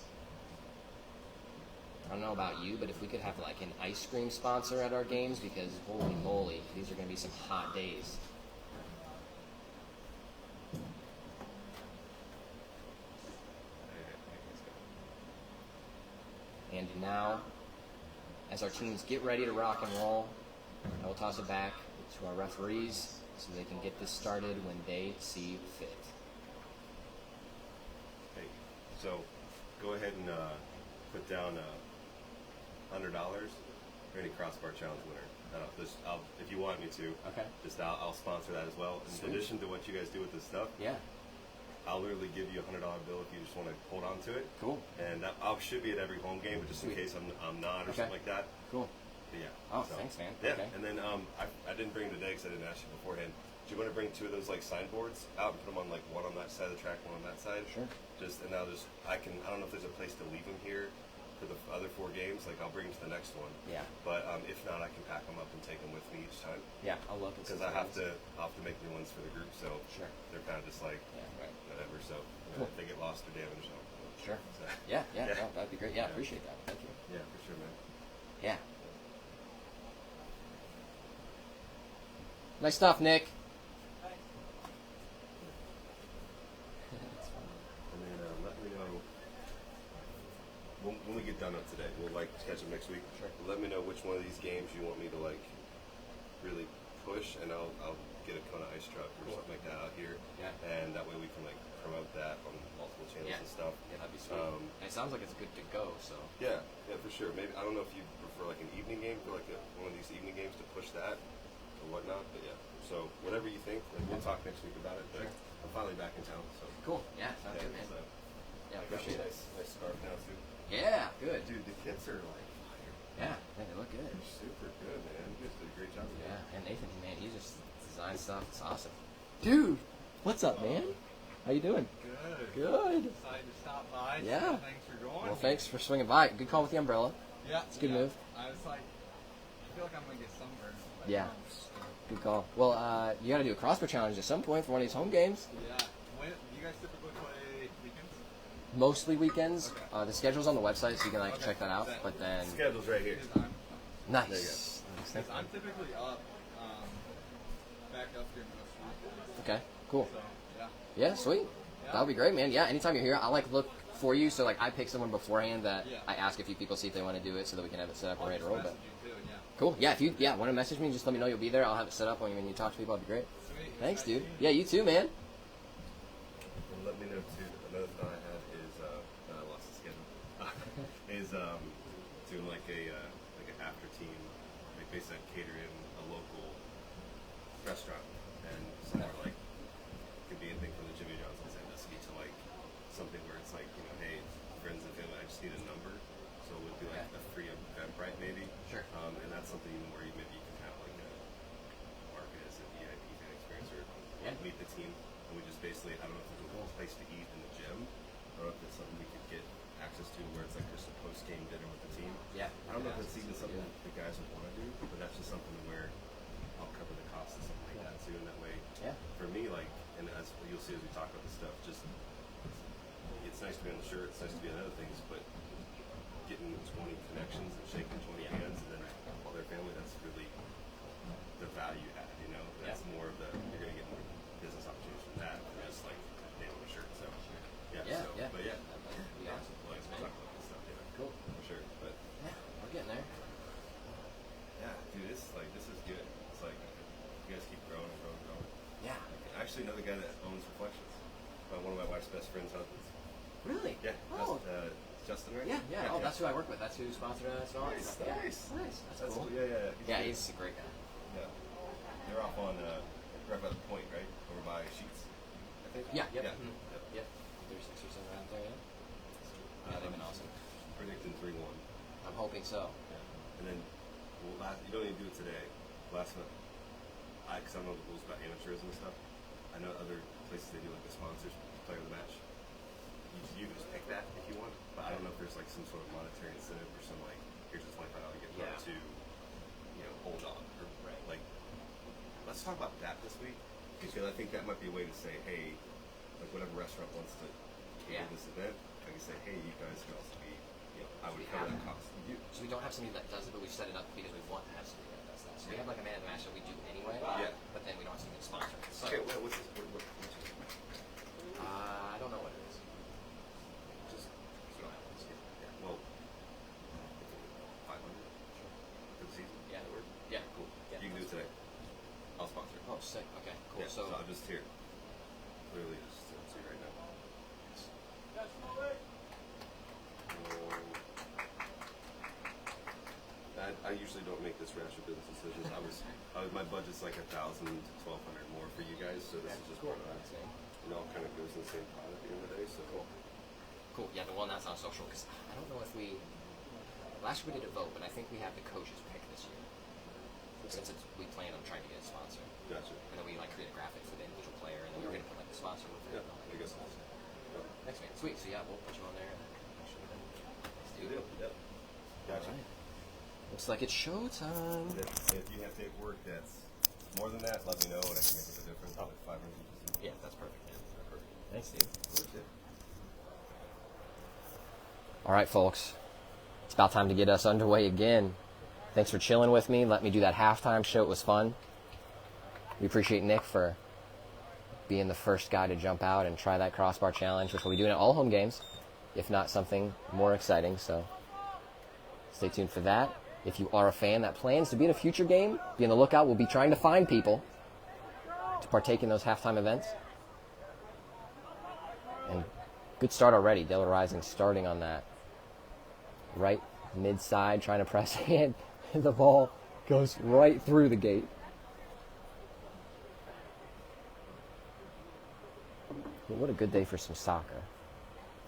I don't know about you, but if we could have like an ice cream sponsor at our games, because holy moly, these are going to be some hot days. And now, as our teams get ready to rock and roll, I will toss it back to our referees so they can get this started when they see fit. Hey, so go ahead and put down $100 for any crossbar challenge winner. If you want me to, Okay. I'll sponsor that as well. In Sweet. addition to what you guys do with this stuff, Yeah. I'll literally give you a $100 bill if you just want to hold on to it. Cool. And I should be at every home game, but just in Sweet. case I'm not or Okay. something like that. Cool. But yeah. Oh, thanks, man. Yeah. Okay. And then I didn't bring them today because I didn't ask you beforehand. Do you want to bring two of those like signboards out and put them on like one on that side of the track, one on that side? Sure. I don't know if there's a place to leave them here for the other 4 games. Like I'll bring them to the next one. Yeah. But if not, I can pack them up and take them with me each time. Yeah, I'll look at some Because I'll things. have to make new ones for the group, so Sure. they're kind of just like Yeah, right. whatever. So Cool. if they get lost or damaged, Sure. So, Yeah, Yeah. no, that'd be great. Yeah, I appreciate that. Thank you. yeah, for sure, man. Yeah. Nice stuff, Nick. And then let me know when we get done up today. We'll like catch up next week. Sure. Let me know which one of these games you want me to like really push, and I'll get a Kona ice truck or something like that out here. Yeah. And that way we can like promote that on multiple channels Yeah. and stuff. Yeah, that'd be sweet. Um, And it sounds like it's good to go, so. Yeah, for sure. Maybe I don't know if you prefer like an evening game for like one of these evening games to push that or whatnot, but yeah. So whatever you think, like, we'll talk next week about it. But Sure. I'm finally back in town, so Cool. Yeah, sounds yeah, good, man. so Yeah, I got appreciate a it. nice scarf now too. Yeah, good. Dude, the kits are like fire. Yeah, they look good. They're super good, man. You guys did a great job. with Yeah, that. and Nathan, man, he just designed stuff. It's awesome. Dude, what's up, man? How you doing? Good. Good. Decided to stop by. Yeah. So thanks for going. Well, thanks for swinging by. Good call with the umbrella. Yeah. It's a good yeah. move. I was like, I feel like I'm gonna get sunburned. But Yeah. no. Good call. Well, you got to do a crossbar challenge at some point for one of these home games. Yeah. When you guys typically play weekends? Mostly weekends. Okay. The schedule's on the website, so you can like Okay. check that out. But then, Schedule's right here. Because nice. There you Nice. because I'm typically up, back up here most weekends. Okay. Cool. So yeah. Yeah, sweet. Yeah. That'll be great, man. Yeah, anytime you're here, I like look for you. So like I pick someone beforehand that Yeah. I ask a few people see if they want to do it, so that we can have it set up and ready to roll. But Message you too, yeah. cool. Yeah, if you want to message me, just let me know you'll be there. I'll have it set up when you talk to people. It'd be great. Sweet. Thanks, dude. Yeah, you too, man. And let me know too. Another thought I had is I lost the schedule. is doing like an after team, like basically cater in a local restaurant and somewhere like it could be anything from the Jimmy John's in Sandusky to like something where it's like, you know, hey, friends and family, I just need a number, so it would be like a free event, right? Maybe. Sure. And that's something where you maybe you can have like a market as a VIP fan experience or meet the team, and we just basically, I don't know if there's a place to eat in the gym, or if it's something we could get access to where it's like just a post game dinner with the team. Yeah. I don't know if it's even something the guys would want to do, but that's just something where I'll cover the cost of something like that too, and that way, for me, like, and as you'll see as we talk about this stuff, just it's nice to be on the shirt, it's nice to be on other things, but getting 20 connections and shaking 20 hands and then all their family, that's really the value add, you know? That's more of the, you're going to get more business opportunities from that than just like name on a shirt. So, but yeah. Awesome. Like, we'll talk about this stuff, Cool. for sure. But Yeah, we're getting there. yeah, dude, this is good. It's like, you guys keep growing and growing and growing. Yeah. Actually, another guy that owns Reflections, one of my wife's best friend's husbands. Really? Yeah, Oh. Justin, right? Yeah. Oh, that's who I work with. That's who sponsored us. And all that stuff. Nice. Nice. That's cool. Yeah. Yeah, good. he's a great guy. Yeah. They're off on right by the point, right? Over by Sheets, I think. Yeah. Yep. Yeah. Mhm. Yep. Yep. 36 or 7 around there. Yeah. They've been awesome. Predicting 3-1. I'm hoping so. Yeah. And then, you don't need to do it today. Last month, because I don't know the rules about amateurism and stuff. I know other places they do like the sponsors player of the match. You can just pick that if you want, but I don't know if there's like some sort of monetary incentive or some like here's a $25 gift card to, you know, hold on or like. Let's talk about that this week because I think that might be a way to say, hey, like whatever restaurant wants to cater this event, I can say, hey, you guys can also be, you know, I would cover that cost. So we don't have somebody that does it, but we've set it up because we want to have somebody that does that. So we have like a man of the match that we do anyway. Yeah. But then we don't have somebody to sponsor it. So, Okay, what's this? What's this? I don't know what it is. Just we don't have one. So. Yeah, well, 500 for the season. Yeah. That work? Yeah. Cool. Yeah, You can do it today. I'll sponsor it. Oh, sick. Okay. Cool. Yeah, So I'll just here. Literally just see right now. I usually don't make this rash of business decisions. My budget's like 1,000 to 1,200 more for you guys, so this is just part of that. It all kind of goes in the same pot at the end of the day. So cool. Yeah, the one that's on social because I don't know if last year we did a vote, but I think we have the coaches pick this year. Since we plan on trying to get a sponsor. Gotcha. And then we like create a graphic for the individual player, and then we were gonna put like the sponsor with it. Yeah, I guess so. Next man. Sweet. So yeah, we'll put you on there. Let's do it. Yep. Gotcha. Alright. Looks like it's showtime. If you have paperwork that's more than that, let me know and I can make up the difference. Like 500. Yeah, that's perfect. Yeah. Perfect. Thanks, dude. That's it. All right, folks. It's about time to get us underway again. Thanks for chilling with me. Let me do that halftime show. It was fun. We appreciate Nick for being the first guy to jump out and try that crossbar challenge, which we'll be doing at all home games, if not something more exciting. So stay tuned for that. If you are a fan that plans to be in a future game, be on the lookout. We'll be trying to find people to partake in those halftime events. And good start already. Delaware Rising starting on that right mid-side, trying to press in. The ball goes right through the gate. But what a good day for some soccer.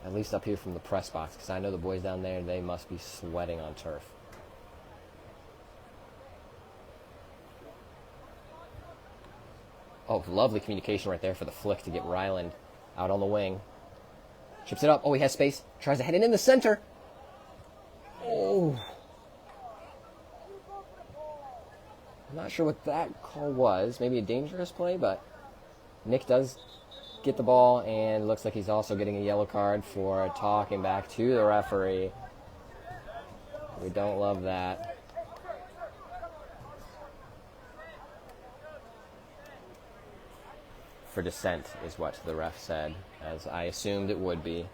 At least up here from the press box, because I know the boys down there, they must be sweating on turf. Oh, lovely communication right there for the flick to get Ryland out on the wing. Chips it up. Oh, he has space. Tries to head it in the center. Oh. I'm not sure what that call was. Maybe a dangerous play, but Nick does get the ball, and looks like he's also getting a yellow card for talking back to the referee. We don't love that. For dissent is what the ref said, as I assumed it would be.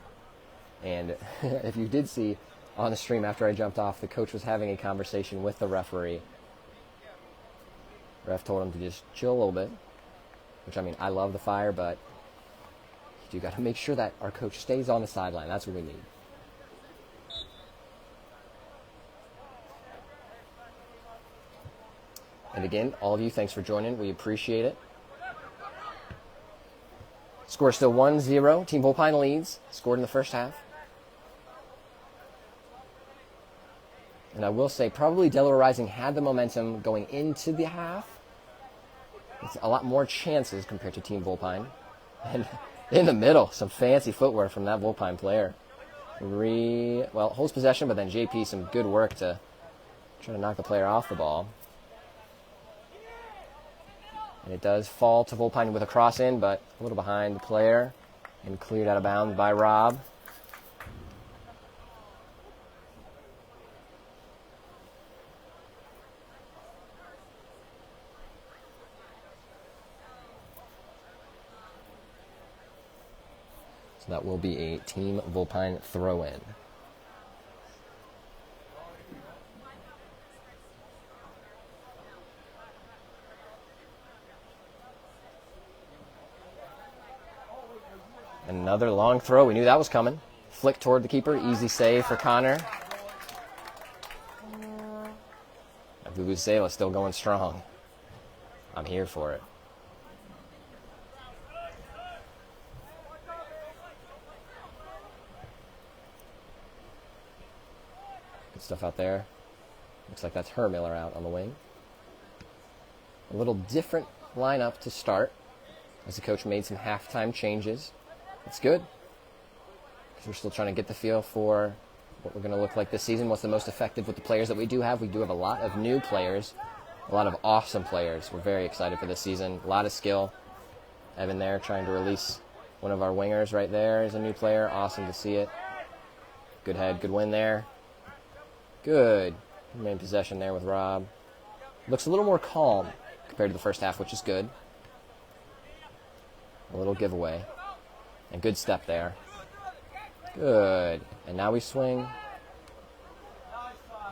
And if you did see on the stream after I jumped off, the coach was having a conversation with the referee. Ref told him to just chill a little bit, which, I mean, I love the fire, but you got to make sure that our coach stays on the sideline. That's what we need. And again, all of you, thanks for joining. We appreciate it. Score still 1-0. Team Vulpine leads. Scored in the first half. And I will say, probably Delaware Rising had the momentum going into the half. It's a lot more chances compared to Team Vulpine. And in the middle, some fancy footwork from that Vulpine player. Holds possession, but then JP, some good work to try to knock the player off the ball. And it does fall to Vulpine with a cross in, but a little behind the player and cleared out of bounds by Rob. So that will be a Team Vulpine throw-in. Another long throw. We knew that was coming. Flick toward the keeper. Easy save for Connor. Vuvuzela still going strong. I'm here for it. Good stuff out there. Looks like that's Hermiller out on the wing. A little different lineup to start, as the coach made some halftime changes. It's good, because we're still trying to get the feel for what we're going to look like this season, what's the most effective with the players that we do have. We do have a lot of new players, a lot of awesome players. We're very excited for this season. A lot of skill. Evan there trying to release one of our wingers right there is a new player. Awesome to see it. Good head, good win there. Good. Remain possession there with Rob. Looks a little more calm compared to the first half, which is good. A little giveaway. And good step there. Good. And now we swing.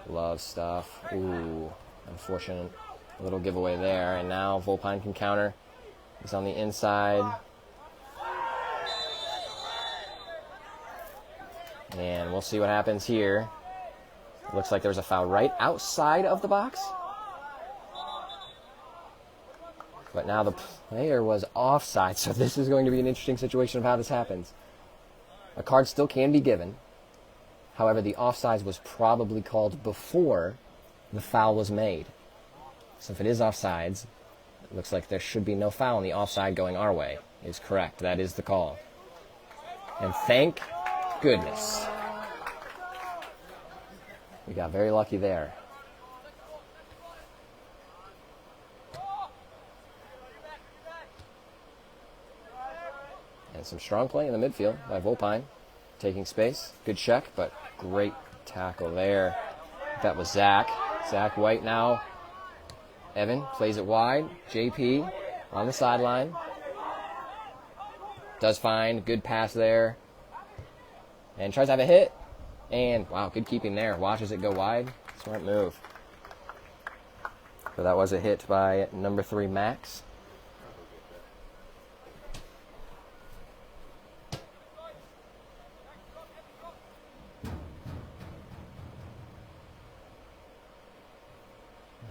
Love stuff. Ooh. Unfortunate little giveaway there. And now Vulpine can counter. He's on the inside. And we'll see what happens here. Looks like there was a foul right outside of the box. But now the player was offside, so this is going to be an interesting situation of how this happens. A card still can be given. However, the offsides was probably called before the foul was made. So if it is offsides, it looks like there should be no foul, and the offside going our way is correct. That is the call. And thank goodness. We got very lucky there. And some strong play in the midfield by Vulpine. Taking space. Good check, but great tackle there. That was Zach. Zach White now. Evan plays it wide. JP on the sideline. Does find. Good pass there. And tries to have a hit. And, wow, good keeping there. Watches it go wide. Smart move. So that was a hit by number 3, Max.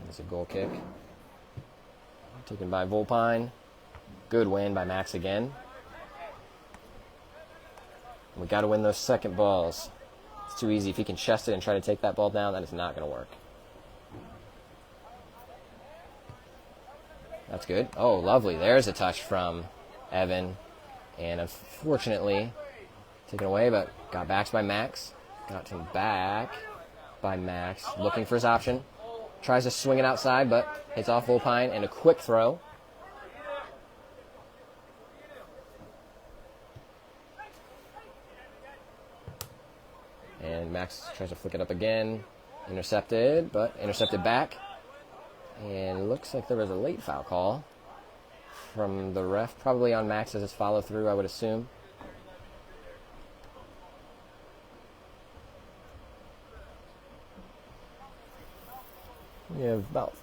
It's a goal kick. Taken by Vulpine. Good win by Max again. We got to win those second balls. It's too easy. If he can chest it and try to take that ball down, that is not going to work. That's good. Oh, lovely. There's a touch from Evan. And unfortunately, taken away, but got back by Max. Got him back by Max. Looking for his option. Tries to swing it outside, but hits off Vulpine, and a quick throw. And Max tries to flick it up again. Intercepted, but intercepted back. And it looks like there was a late foul call from the ref, probably on Max as his follow-through, I would assume. We have about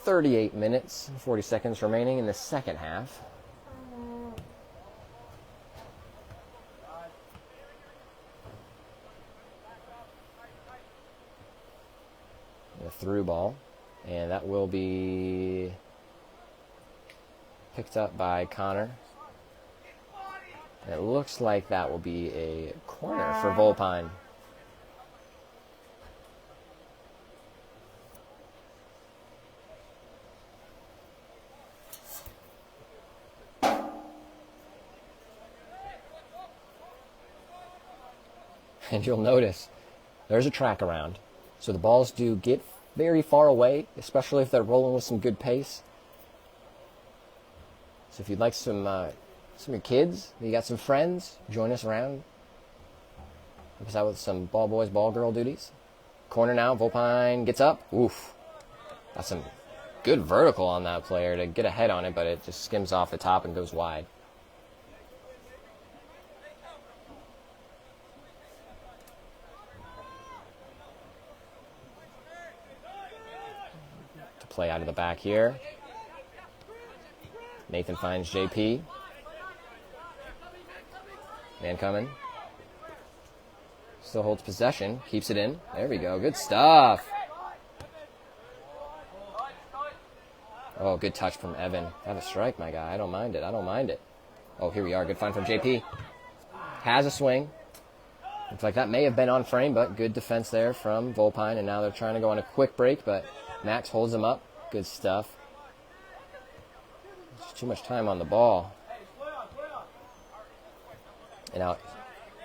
38 minutes and 40 seconds remaining in the second half. A through ball, and that will be picked up by Connor. And it looks like that will be a corner for Vulpine. And you'll notice there's a track around. So the balls do get very far away, especially if they're rolling with some good pace. So if you'd like some of your kids, you got some friends, join us around. Help us out with some ball boys, ball girl duties. Corner now, Vulpine gets up. Oof. That's some good vertical on that player to get a head on it, but it just skims off the top and goes wide. Play out of the back here. Nathan finds JP. Man coming. Still holds possession. Keeps it in. There we go. Good stuff. Oh, good touch from Evan. Have a strike, my guy. I don't mind it. I don't mind it. Oh, here we are. Good find from JP. Has a swing. Looks like that may have been on frame, but good defense there from Vulpine. And now they're trying to go on a quick break, but Max holds him up. Good stuff. There's too much time on the ball. And now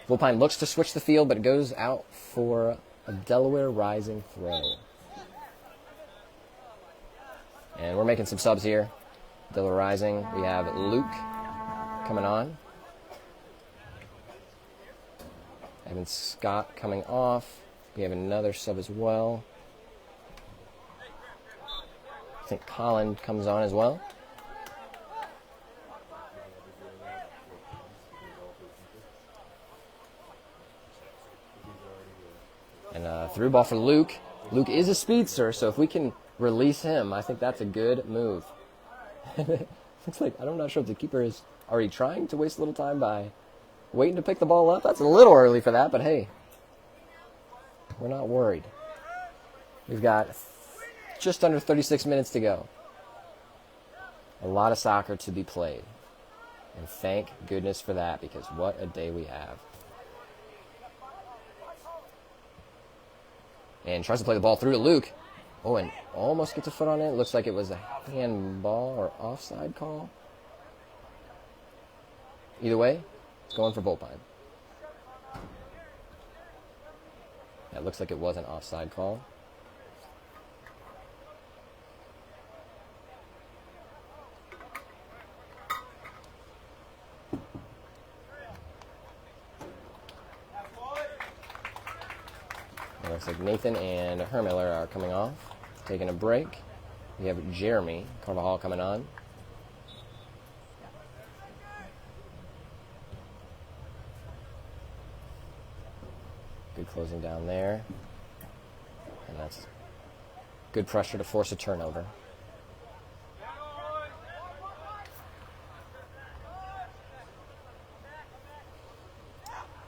Vulpine looks to switch the field, but goes out for a Delaware rising throw. And we're making some subs here. Delaware rising. We have Luke coming on. Evan Scott coming off. We have another sub as well. I think Colin comes on as well. And through ball for Luke. Luke is a speedster, so if we can release him, I think that's a good move. Looks like, I'm not sure if the keeper is already trying to waste a little time by waiting to pick the ball up. That's a little early for that, but hey, we're not worried. We've got just under 36 minutes to go. A lot of soccer to be played. And thank goodness for that, because what a day we have. And tries to play the ball through to Luke. Oh, and almost gets a foot on it. Looks like it was a handball or offside call. Either way, it's going for Vulpine. That looks like it was an offside call. It looks like Nathan and Hermiller are coming off, taking a break. We have Jeremy Carvajal coming on. Good closing down there. And that's good pressure to force a turnover.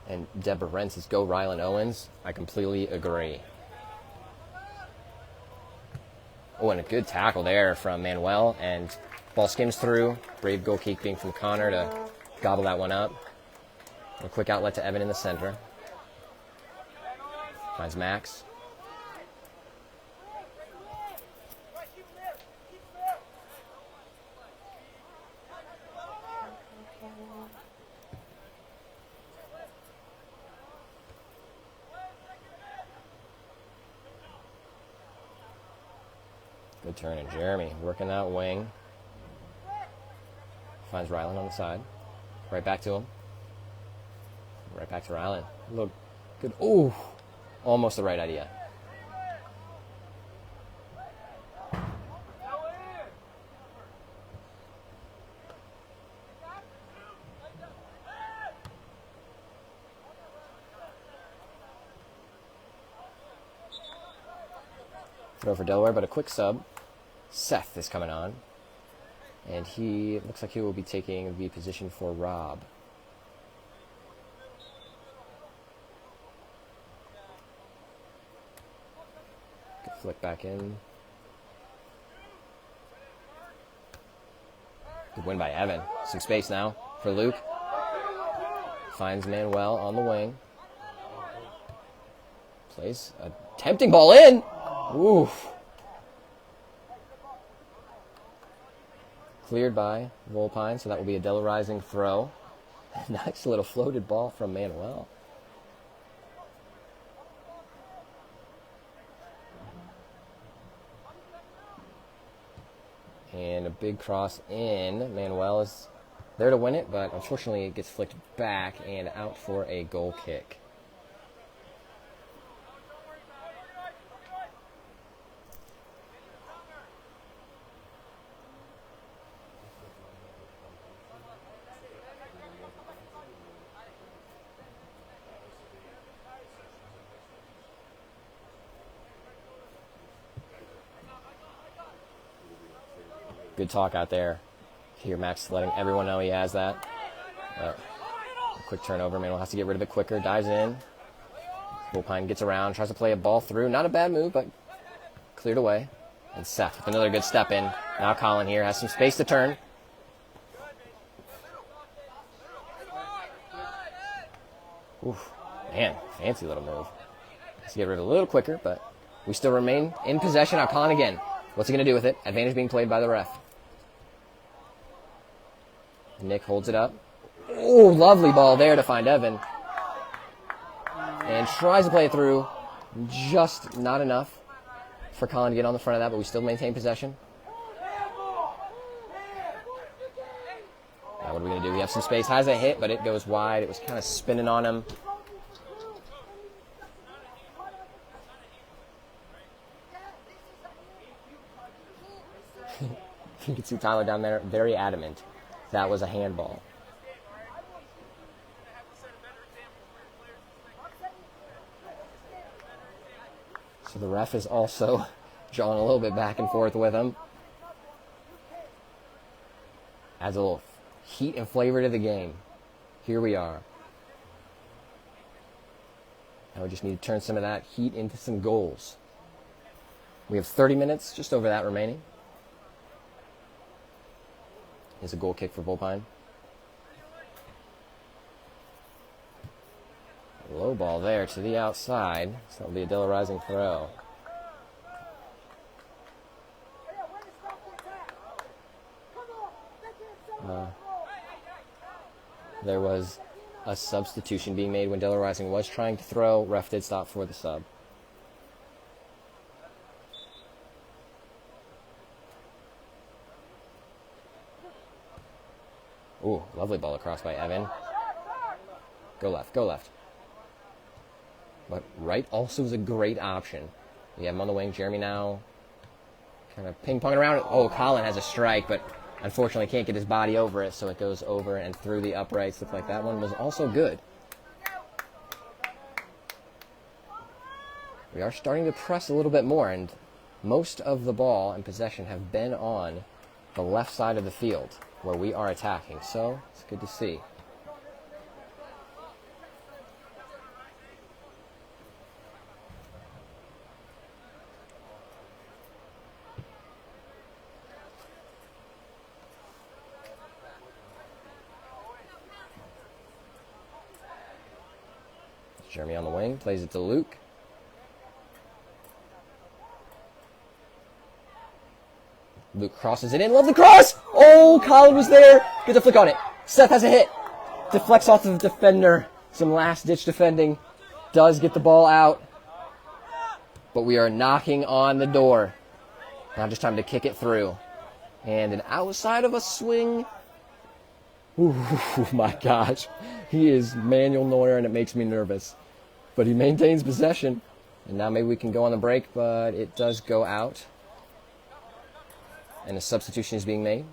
And Deborah Rent says, go Rylan Owens. I completely agree. Oh, and a good tackle there from Manuel. And ball skims through. Brave goalkeeping from Connor to gobble that one up. A quick outlet to Evan in the center. Finds Max. Good turn, and Jeremy working that wing. Finds Rylan on the side. Right back to him. Right back to Rylan. Look good. Ooh, almost the right idea. throw for Delaware, but a quick sub. Seth is coming on. And he looks like he will be taking the position for Rob. Good flick back in. Good win by Evan. Some space now for Luke. Finds Manuel on the wing. Plays a tempting ball in. Oof. Cleared by Vulpine, so that will be a Della Rising throw. Nice little floated ball from Manuel. And a big cross in. Manuel is there to win it, but unfortunately it gets flicked back and out for a goal kick. Good talk out there. Here, Max letting everyone know he has that. A quick turnover. Manuel has to get rid of it quicker. Dives in. Vulpine gets around. Tries to play a ball through. Not a bad move, but cleared away. And Seth with another good step in. Now Colin here has some space to turn. Oof. Man, fancy little move. Has to get rid of it a little quicker, but we still remain in possession. Now Colin again. What's he going to do with it? Advantage being played by the ref. Nick holds it up. Oh, lovely ball there to find Evan. And tries to play it through. Just not enough for Colin to get on the front of that, but we still maintain possession. Now what are we going to do? We have some space. Has a hit, but it goes wide. It was kind of spinning on him. You can see Tyler down there, very adamant. That was a handball. So the ref is also drawing a little bit back and forth with him. Adds a little heat and flavor to the game. Here we are. Now we just need to turn some of that heat into some goals. We have 30 minutes, just over that remaining. Here's a goal kick for Vulpine. Low ball there to the outside. So that'll be a Della Rising throw. There was a substitution being made when Della Rising was trying to throw. Ref did stop for the sub. Ooh, lovely ball across by Evan. Go left, go left. But right also is a great option. We have him on the wing. Jeremy now kind of ping-ponging around. Oh, Colin has a strike, but unfortunately can't get his body over it, so it goes over and through the uprights. Looks like that one was also good. We are starting to press a little bit more, and most of the ball and possession have been on the left side of the field where we are attacking, so it's good to see. Jeremy on the wing, plays it to Luke. Luke crosses it in. Love the cross! Oh, Colin was there. Get the flick on it. Seth has a hit. Deflects off of the defender. Some last-ditch defending. Does get the ball out. But we are knocking on the door. Now just time to kick it through. And an outside of a swing. Ooh, my gosh. He is Manuel Neuer, and it makes me nervous. But he maintains possession. And now maybe we can go on the break, but it does go out. And a substitution is being made.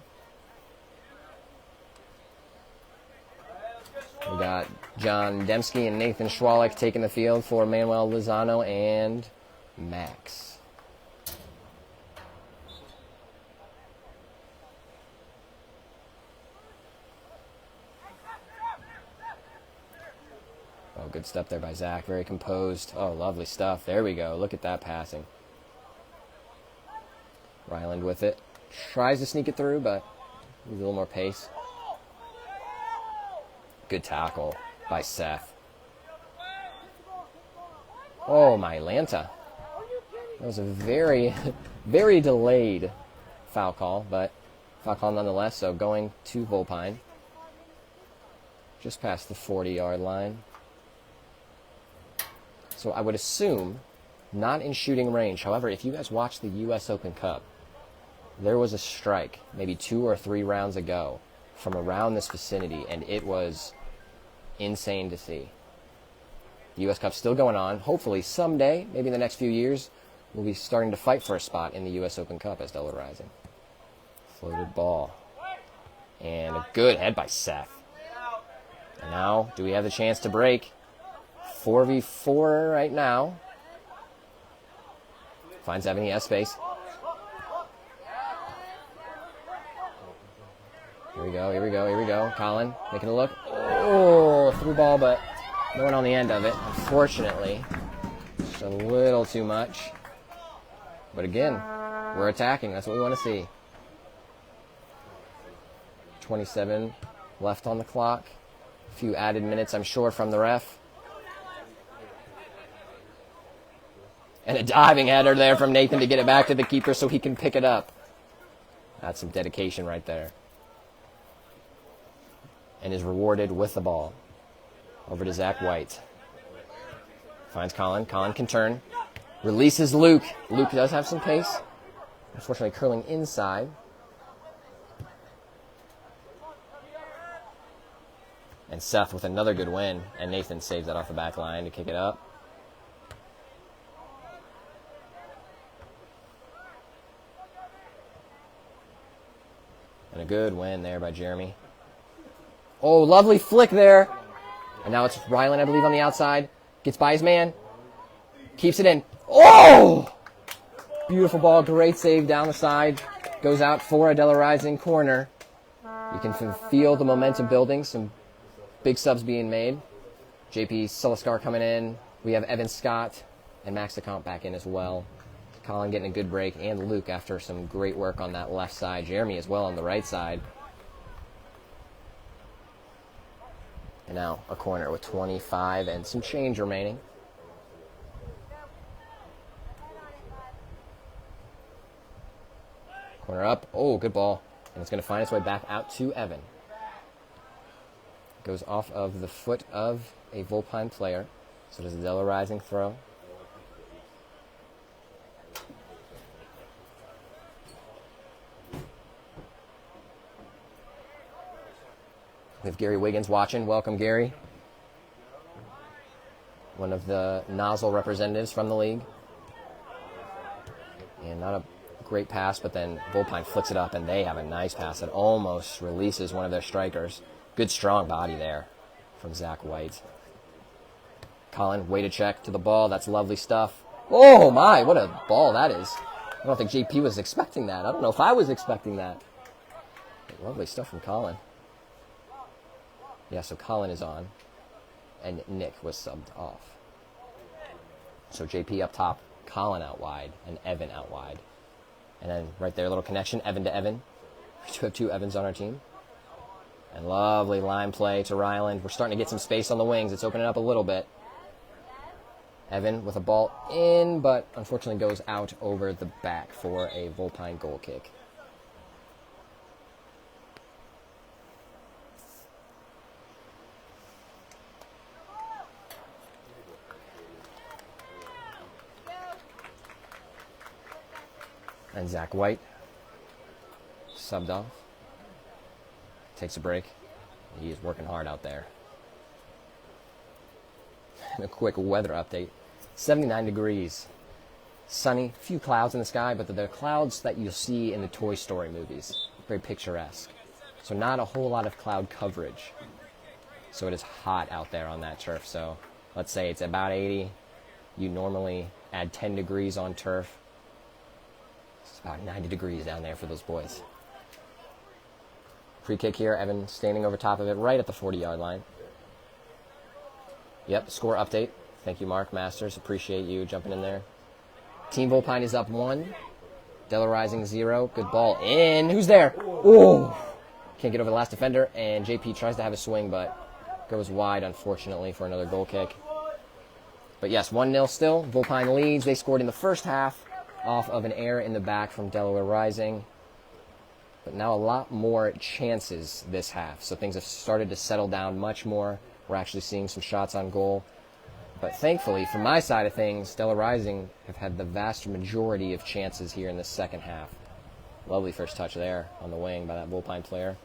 We got John Dembski and Nathan Chwalik taking the field for Manuel Lozano and Max. Oh, good stuff there by Zach. Very composed. Oh, lovely stuff. There we go. Look at that passing. Ryland with it. Tries to sneak it through, but needs a little more pace. Good tackle by Seth. Oh, my Lanta. That was a very, very delayed foul call, but foul call nonetheless, so going to Vulpine. Just past the 40-yard line. So I would assume not in shooting range. However, if you guys watch the U.S. Open Cup, there was a strike maybe 2 or 3 rounds ago from around this vicinity, and it was insane to see. The U.S. Cup's still going on. Hopefully someday, maybe in the next few years, we'll be starting to fight for a spot in the U.S. Open Cup as Delaware Rising. Floated ball. And a good head by Seth. And now, do we have the chance to break? 4v4 right now. Finds Evan, he has space. Here we go, here we go, here we go. Colin making a look. Oh, through ball, but no one on the end of it. Unfortunately, just a little too much. But again, we're attacking. That's what we want to see. 27 left on the clock. A few added minutes, I'm sure, from the ref. And a diving header there from Nathan to get it back to the keeper so he can pick it up. That's some dedication right there. And is rewarded with the ball. Over to Zach White. Finds Colin. Colin can turn. Releases Luke. Luke does have some pace. Unfortunately, curling inside. And Seth with another good win. And Nathan saves that off the back line to kick it up. And a good win there by Jeremy. Oh, lovely flick there. And now it's Ryland, I believe, on the outside. Gets by his man. Keeps it in. Oh! Beautiful ball. Great save down the side. Goes out for a Delaware Rising corner. You can feel the momentum building. Some big subs being made. JP Suliskar coming in. We have Evan Scott and Max DeCamp back in as well. Colin getting a good break. And Luke after some great work on that left side. Jeremy as well on the right side. And now a corner with 25 and some change remaining. Corner up. Oh, good ball. And it's going to find its way back out to Evan. Goes off of the foot of a Vulpine player. So does a Delaware Rising throw. We have Gary Wiggins watching. Welcome, Gary. One of the nozzle representatives from the league. And not a great pass, but then Vulpine flicks it up, and they have a nice pass that almost releases one of their strikers. Good strong body there from Zach White. Colin, way to check to the ball. That's lovely stuff. Oh, my, what a ball that is. I don't think JP was expecting that. I don't know if I was expecting that. Lovely stuff from Colin. Yeah, so Colin is on, and Nick was subbed off. So JP up top, Colin out wide, and Evan out wide. And then right there, a little connection, Evan to Evan. We do have 2 Evans on our team. And lovely line play to Ryland. We're starting to get some space on the wings. It's opening up a little bit. Evan with a ball in, but unfortunately goes out over the back for a Vulpine goal kick. And Zach White, subbed off, takes a break. He is working hard out there. And a quick weather update. 79 degrees, sunny, few clouds in the sky, but they're the clouds that you see in the Toy Story movies. Very picturesque. So not a whole lot of cloud coverage. So it is hot out there on that turf. So let's say it's about 80. You normally add 10 degrees on turf. It's about 90 degrees down there for those boys. Free kick here. Evan standing over top of it right at the 40-yard line. Yep, score update. Thank you, Mark Masters. Appreciate you jumping in there. Team Vulpine is up 1. Delaware Rising 0. Good ball in. Who's there? Oh! Can't get over the last defender, and JP tries to have a swing, but goes wide, unfortunately, for another goal kick. But yes, 1-0 still. Vulpine leads. They scored in the first half off of an error in the back from Delaware Rising. But now a lot more chances this half, so things have started to settle down much more. We're actually seeing some shots on goal. But thankfully, from my side of things, Delaware Rising have had the vast majority of chances here in the second half. Lovely first touch there on the wing by that Vulpine player.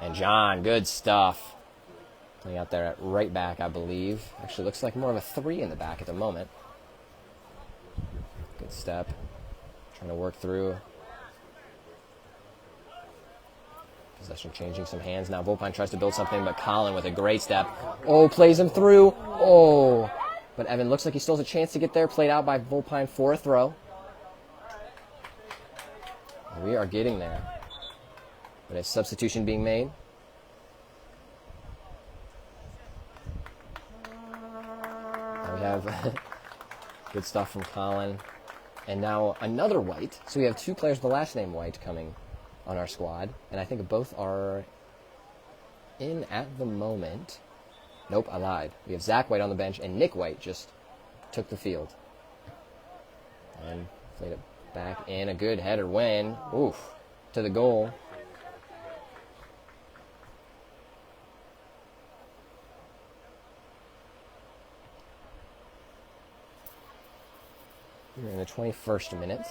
And John, good stuff. Playing out there at right back, I believe. Actually looks like more of a 3 in the back at the moment. Good step. Trying to work through. Possession changing some hands now. Vulpine tries to build something, but Colin with a great step. Oh, plays him through. Oh. But Evan looks like he still has a chance to get there. Played out by Vulpine for a throw. We are getting there. But a substitution being made. We have good stuff from Colin. And now another White. So we have 2 players with the last name White coming on our squad. And I think both are in at the moment. Nope, I lied. We have Zach White on the bench, and Nick White just took the field. And played it back in. A good header win. Oof. To the goal. We're in the 21st minute.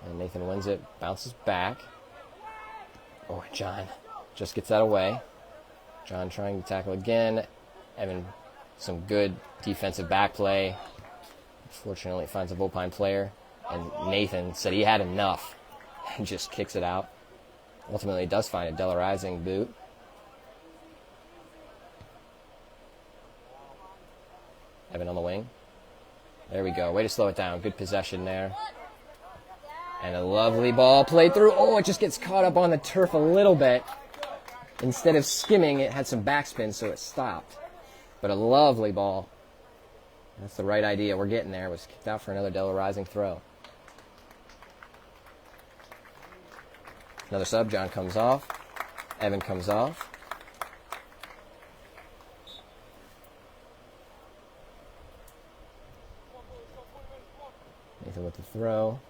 And Nathan wins it, bounces back. Oh, John just gets that away. John trying to tackle again. Evan, some good defensive back play. Unfortunately, finds a Vulpine player. And Nathan said he had enough and just kicks it out. Ultimately, does find a Delaware Rising boot. Evan on the wing. There we go. Way to slow it down. Good possession there. And a lovely ball played through. Oh, it just gets caught up on the turf a little bit. Instead of skimming, it had some backspin, so it stopped. But a lovely ball. That's the right idea. We're getting there. It was kicked out for another Delaware Rising throw. Another sub. John comes off. Evan comes off. Nathan with the throw.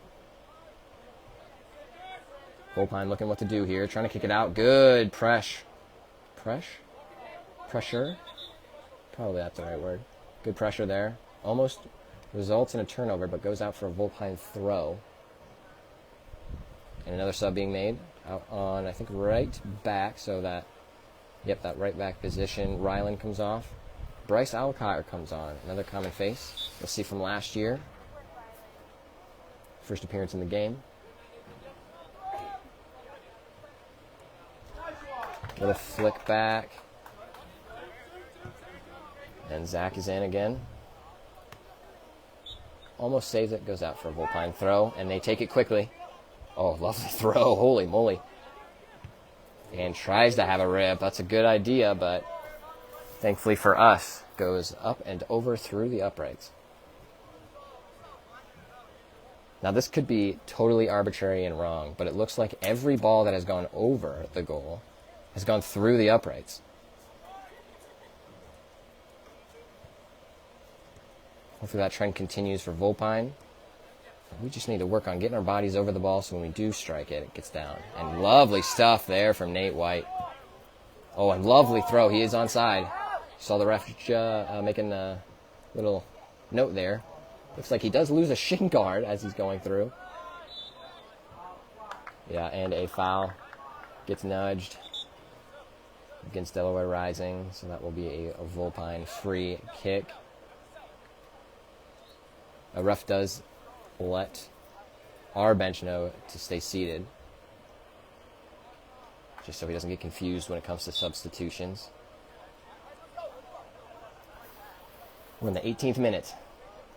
Vulpine looking what to do here. Trying to kick it out. Good pressure. Probably that's the right word. Good pressure there. Almost results in a turnover, but goes out for a Vulpine throw. And another sub being made out on, I think, right back. So that, yep, that right back position. Ryland comes off. Bryce Alkire comes on. Another common face. Let's see from last year. First appearance in the game. With a flick back. And Zach is in again. Almost saves it. Goes out for a Vulpine throw. And they take it quickly. Oh, lovely throw. Holy moly. And tries to have a rip. That's a good idea, but thankfully for us, goes up and over through the uprights. Now, this could be totally arbitrary and wrong, but it looks like every ball that has gone over the goal has gone through the uprights. Hopefully that trend continues for Vulpine. We just need to work on getting our bodies over the ball so when we do strike it, it gets down. And lovely stuff there from Nate White. Oh, and lovely throw. He is onside. Saw the ref making a little note there. Looks like he does lose a shin guard as he's going through. Yeah, and a foul. Gets nudged against Delaware Rising, so that will be a Vulpine free kick. A ref does let our bench know to stay seated, just so he doesn't get confused when it comes to substitutions. We're in the 18th minute.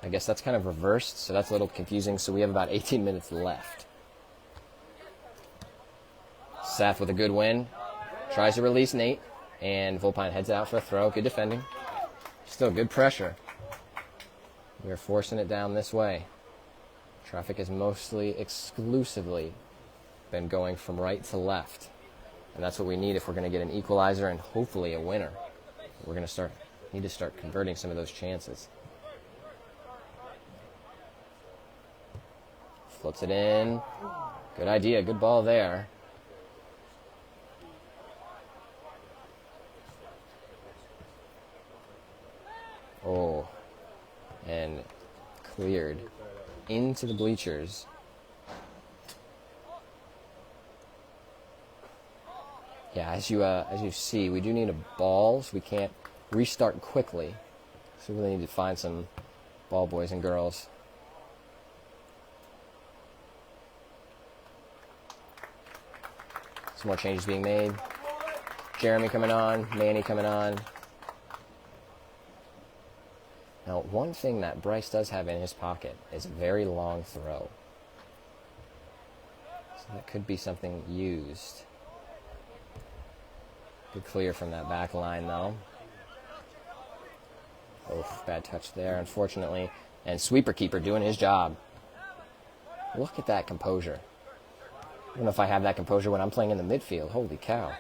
I guess that's kind of reversed, so that's a little confusing. So we have about 18 minutes left. Seth with a good win. Tries to release Nate, and Vulpine heads out for a throw. Good defending. Still good pressure. We're forcing it down this way. Traffic has mostly exclusively been going from right to left. And that's what we need if we're going to get an equalizer and hopefully a winner. We're going to need to start converting some of those chances. Floats it in. Good idea. Good ball there. Oh. And cleared into the bleachers. Yeah, as you see, we do need a ball, so we can't restart quickly. So we really need to find some ball boys and girls. Some more changes being made. Jeremy coming on, Manny coming on. Now, one thing that Bryce does have in his pocket is a very long throw. So that could be something used. Good clear from that back line, though. Oh, bad touch there, unfortunately. And sweeper keeper doing his job. Look at that composure. I don't know if I have that composure when I'm playing in the midfield. Holy cow.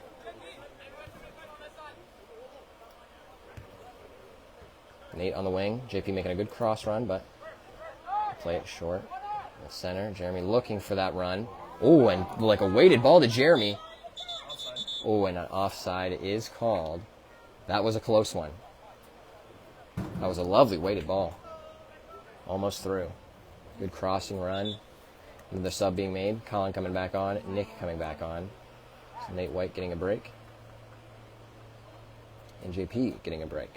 Nate on the wing. JP making a good cross run, but play it short. The center. Jeremy looking for that run. Oh, and like a weighted ball to Jeremy. Oh, and an offside is called. That was a close one. That was a lovely weighted ball. Almost through. Good crossing run. Another sub being made. Colin coming back on. Nick coming back on. So Nate White getting a break. And JP getting a break.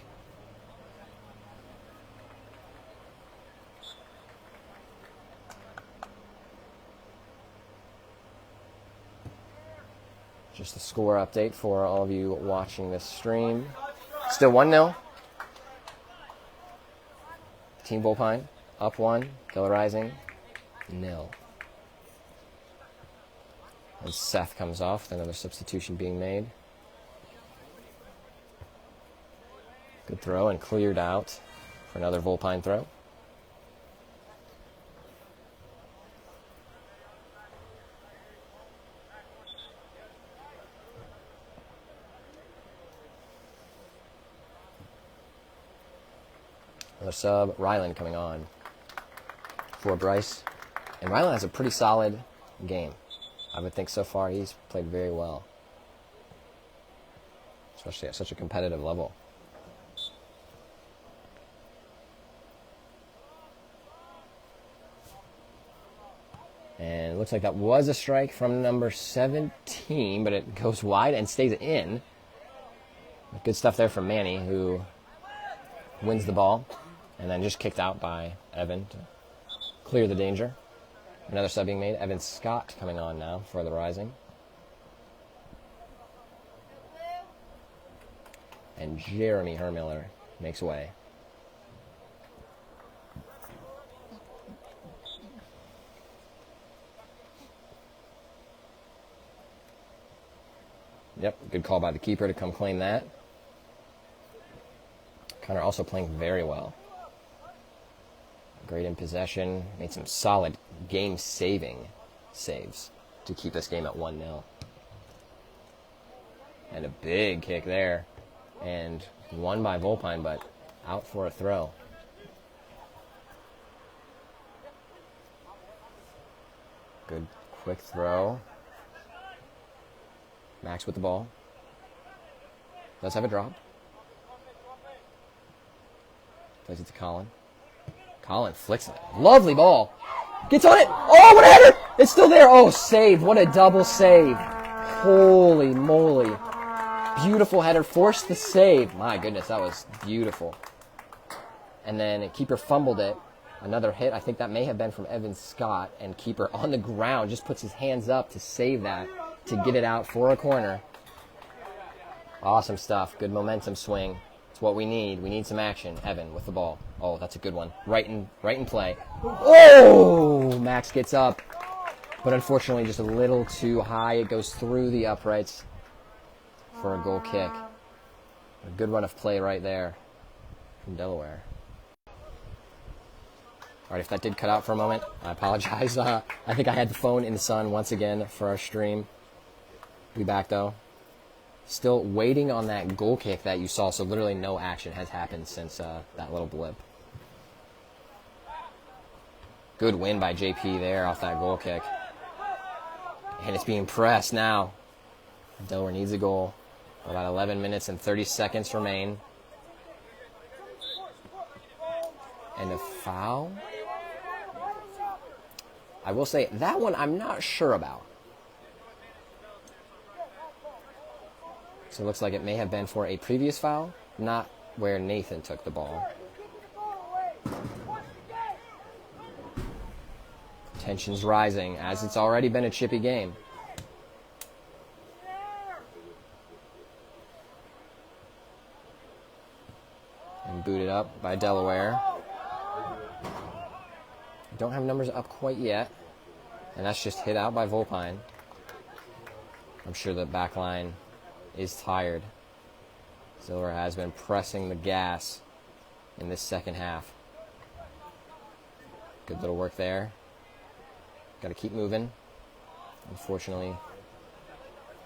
Just a score update for all of you watching this stream. Still 1-0. Team Vulpine up 1. Delaware Rising 0. And Seth comes off with another substitution being made. Good throw and cleared out for another Vulpine throw. Another sub, Ryland coming on for Bryce. And Ryland has a pretty solid game. I would think so far he's played very well. Especially at such a competitive level. And it looks like that was a strike from number 17, but it goes wide and stays in. Good stuff there from Manny, who wins the ball. And then just kicked out by Evan to clear the danger. Another sub being made. Evan Scott coming on now for the Rising. And Jeremy Hermiller makes way. Yep, good call by the keeper to come claim that. Connor also playing very well. Great in possession. Made some solid game-saving saves to keep this game at 1-0. And a big kick there. And won by Vulpine, but out for a throw. Good quick throw. Max with the ball. Does have a drop. Plays it to Colin. Colin flicks it. Lovely ball. Gets on it. Oh, what a header! It's still there. Oh, saved. What a double save. Holy moly. Beautiful header. Forced the save. My goodness, that was beautiful. And then keeper fumbled it. Another hit. I think that may have been from Evan Scott. And keeper on the ground just puts his hands up to save that, to get it out for a corner. Awesome stuff. Good momentum swing. It's what we need. We need some action. Evan with the ball. Oh, that's a good one. Right in play. Oh! Max gets up. But unfortunately, just a little too high. It goes through the uprights for a goal kick. A good run of play right there from Delaware. All right, if that did cut out for a moment, I apologize. I think I had the phone in the sun once again for our stream. Be back, though. Still waiting on that goal kick that you saw, so literally no action has happened since that little blip. Good win by JP there off that goal kick. And it's being pressed now. Delaware needs a goal. About 11 minutes and 30 seconds remain. And a foul? I will say, that one I'm not sure about. So it looks like it may have been for a previous foul, not where Nathan took the ball. Tension's rising, as it's already been a chippy game. And booted up by Delaware. Don't have numbers up quite yet. And that's just hit out by Vulpine. I'm sure the back line is tired. Delaware has been pressing the gas in this second half. Good little work there. Got to keep moving. Unfortunately,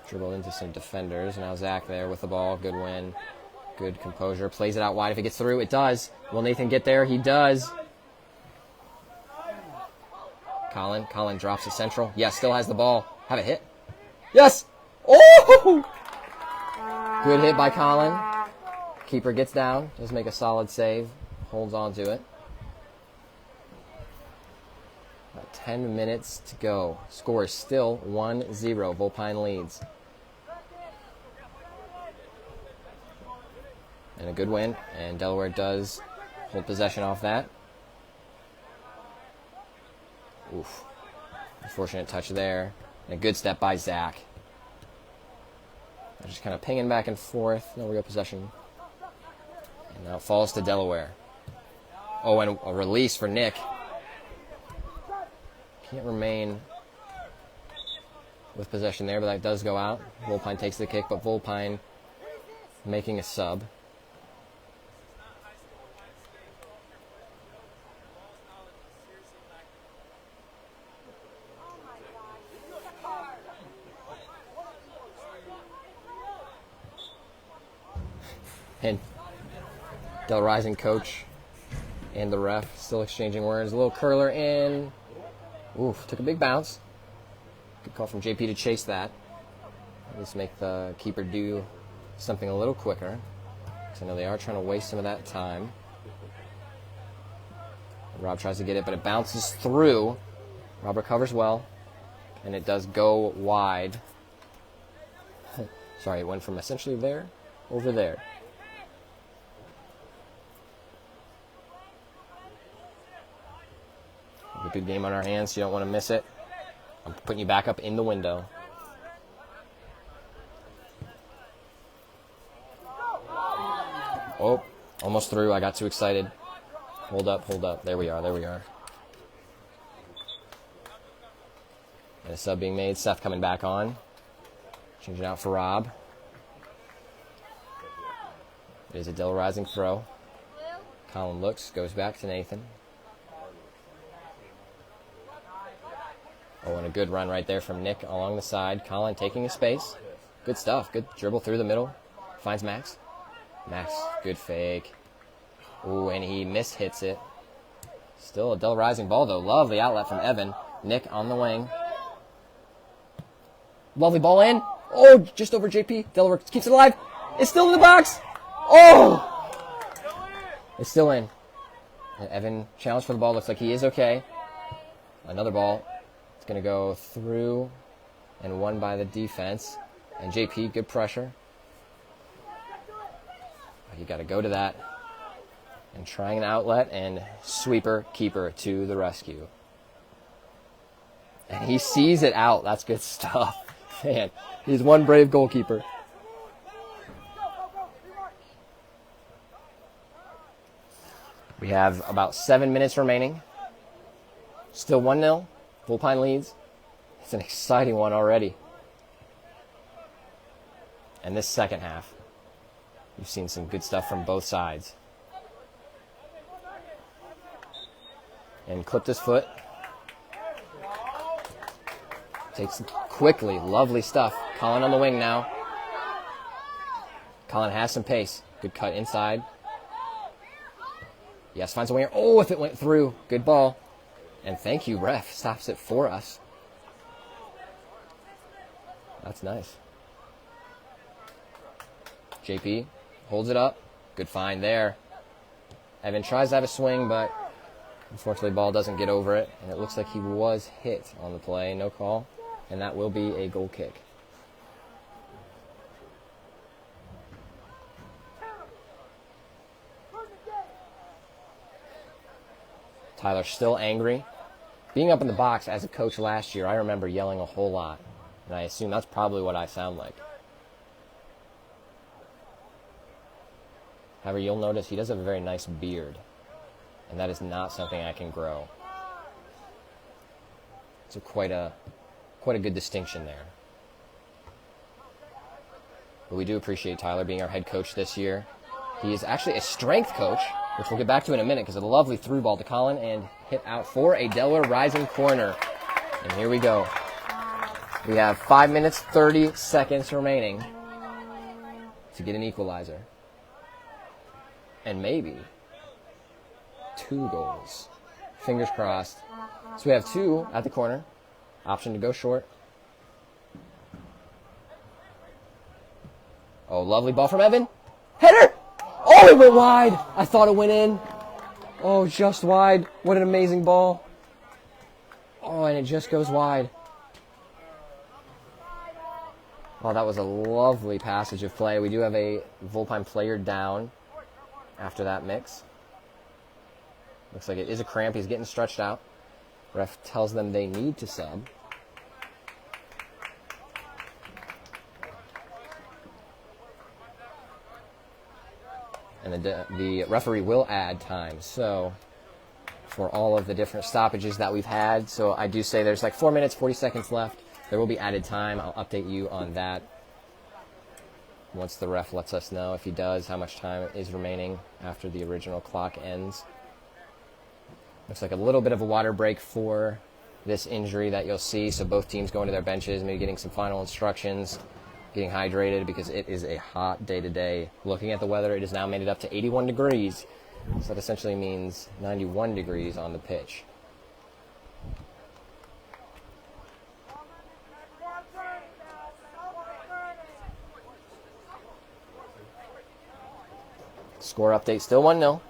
dribbled into some defenders. Now Zach there with the ball. Good win. Good composure. Plays it out wide. If it gets through, it does. Will Nathan get there? He does. Colin drops it central. Yes, still has the ball. Have it hit. Yes! Oh! Good hit by Colin. Keeper gets down. Does make a solid save. Holds on to it. About 10 minutes to go. Score is still 1-0. Vulpine leads. And a good win. And Delaware does hold possession off that. Oof. Unfortunate touch there. And a good step by Zach. They're just kind of pinging back and forth. No real possession. And now it falls to Delaware. Oh, and a release for Nick. Can't remain with possession there, but that does go out. Vulpine takes the kick, but Vulpine making a sub. And Del Rising coach and the ref still exchanging words. A little curler in. Oof, took a big bounce. Good call from JP to chase that. At least make the keeper do something a little quicker. Because I know they are trying to waste some of that time. Rob tries to get it, but it bounces through. Rob recovers well. And it does go wide. Sorry, it went from essentially there over there. A big game on our hands, so you don't want to miss it. I'm putting you back up in the window. Oh, almost through. I got too excited. Hold up, hold up. There we are, there we are. And a sub being made. Seth coming back on. Changing out for Rob. It is a Del Rising throw. Colin looks, goes back to Nathan. Oh, and a good run right there from Nick along the side. Colin taking his space. Good stuff. Good dribble through the middle. Finds Max. Max, good fake. Ooh, and he mishits it. Still a Del Rising ball, though. Lovely outlet from Evan. Nick on the wing. Lovely ball in. Oh, just over JP. Delaware keeps it alive. It's still in the box. Oh! It's still in. And Evan challenged for the ball. Looks like he is okay. Another ball. Going to go through and won by the defense. And JP, good pressure. You got to go to that. And trying an outlet, and sweeper, keeper to the rescue. And he sees it out. That's good stuff. Man, he's one brave goalkeeper. We have about 7 minutes remaining. Still 1-0. Vulpine leads. It's an exciting one already. And this second half, you've seen some good stuff from both sides. And clipped his foot. Takes quickly, lovely stuff. Colin on the wing now. Colin has some pace. Good cut inside. Yes, finds a winger. Oh, if it went through. Good ball. And thank you, ref. Stops it for us. That's nice. JP holds it up. Good find there. Evan tries to have a swing, but unfortunately, ball doesn't get over it. And it looks like he was hit on the play. No call. And that will be a goal kick. Tyler still angry. Being up in the box as a coach last year, I remember yelling a whole lot. And I assume that's probably what I sound like. However, you'll notice he does have a very nice beard. And that is not something I can grow. So quite a good distinction there. But we do appreciate Tyler being our head coach this year. He is actually a strength coach, which we'll get back to in a minute because of the lovely through ball to Colin and hit out for a Delaware Rising corner. And here we go. We have 5 minutes, 30 seconds remaining to get an equalizer. And maybe 2 goals. Fingers crossed. So we have 2 at the corner. Option to go short. Oh, lovely ball from Evan. Header! Oh, it went wide. I thought it went in. Oh, just wide. What an amazing ball. Oh, and it just goes wide. Oh, that was a lovely passage of play. We do have a Vulpine player down after that mix. Looks like it is a cramp. He's getting stretched out. Ref tells them they need to sub. And the referee will add time. So for all of the different stoppages that we've had, so I do say there's like 4 minutes, 40 seconds left. There will be added time. I'll update you on that once the ref lets us know, if he does, how much time is remaining after the original clock ends. Looks like a little bit of a water break for this injury that you'll see. So both teams going to their benches, maybe getting some final instructions, getting hydrated because it is a hot day today. Looking at the weather, it has now made it up to 81 degrees. So that essentially means 91 degrees on the pitch. Score update, still 1-0.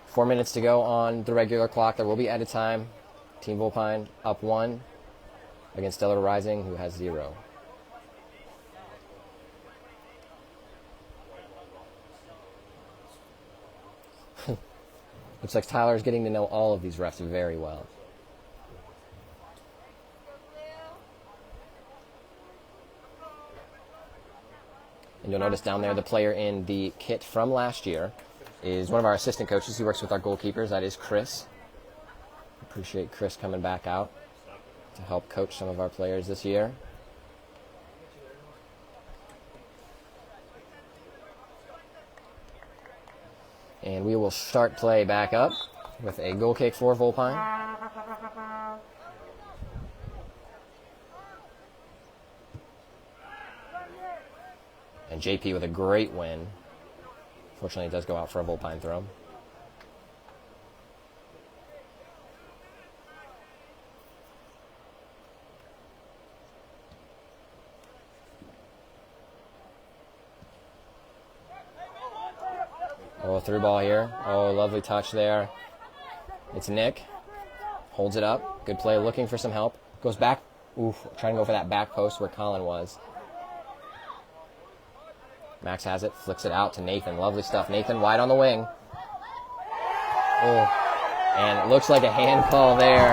4 minutes to go on the regular clock. There will be added time. Team Vulpine up 1 against Delaware Rising, who has 0. Looks like Tyler's getting to know all of these refs very well. And you'll notice down there the player in the kit from last year is one of our assistant coaches. He works with our goalkeepers. That is Chris. Appreciate Chris coming back out to help coach some of our players this year. And we will start play back up with a goal kick for Vulpine. And JP with a great win. Fortunately, it does go out for a Vulpine throw. Oh, through ball here. Oh, lovely touch there. It's Nick. Holds it up. Good play, looking for some help. Goes back. Oof, trying to go for that back post where Colin was. Max has it, flicks it out to Nathan. Lovely stuff. Nathan wide on the wing. Oh, and it looks like a hand call there.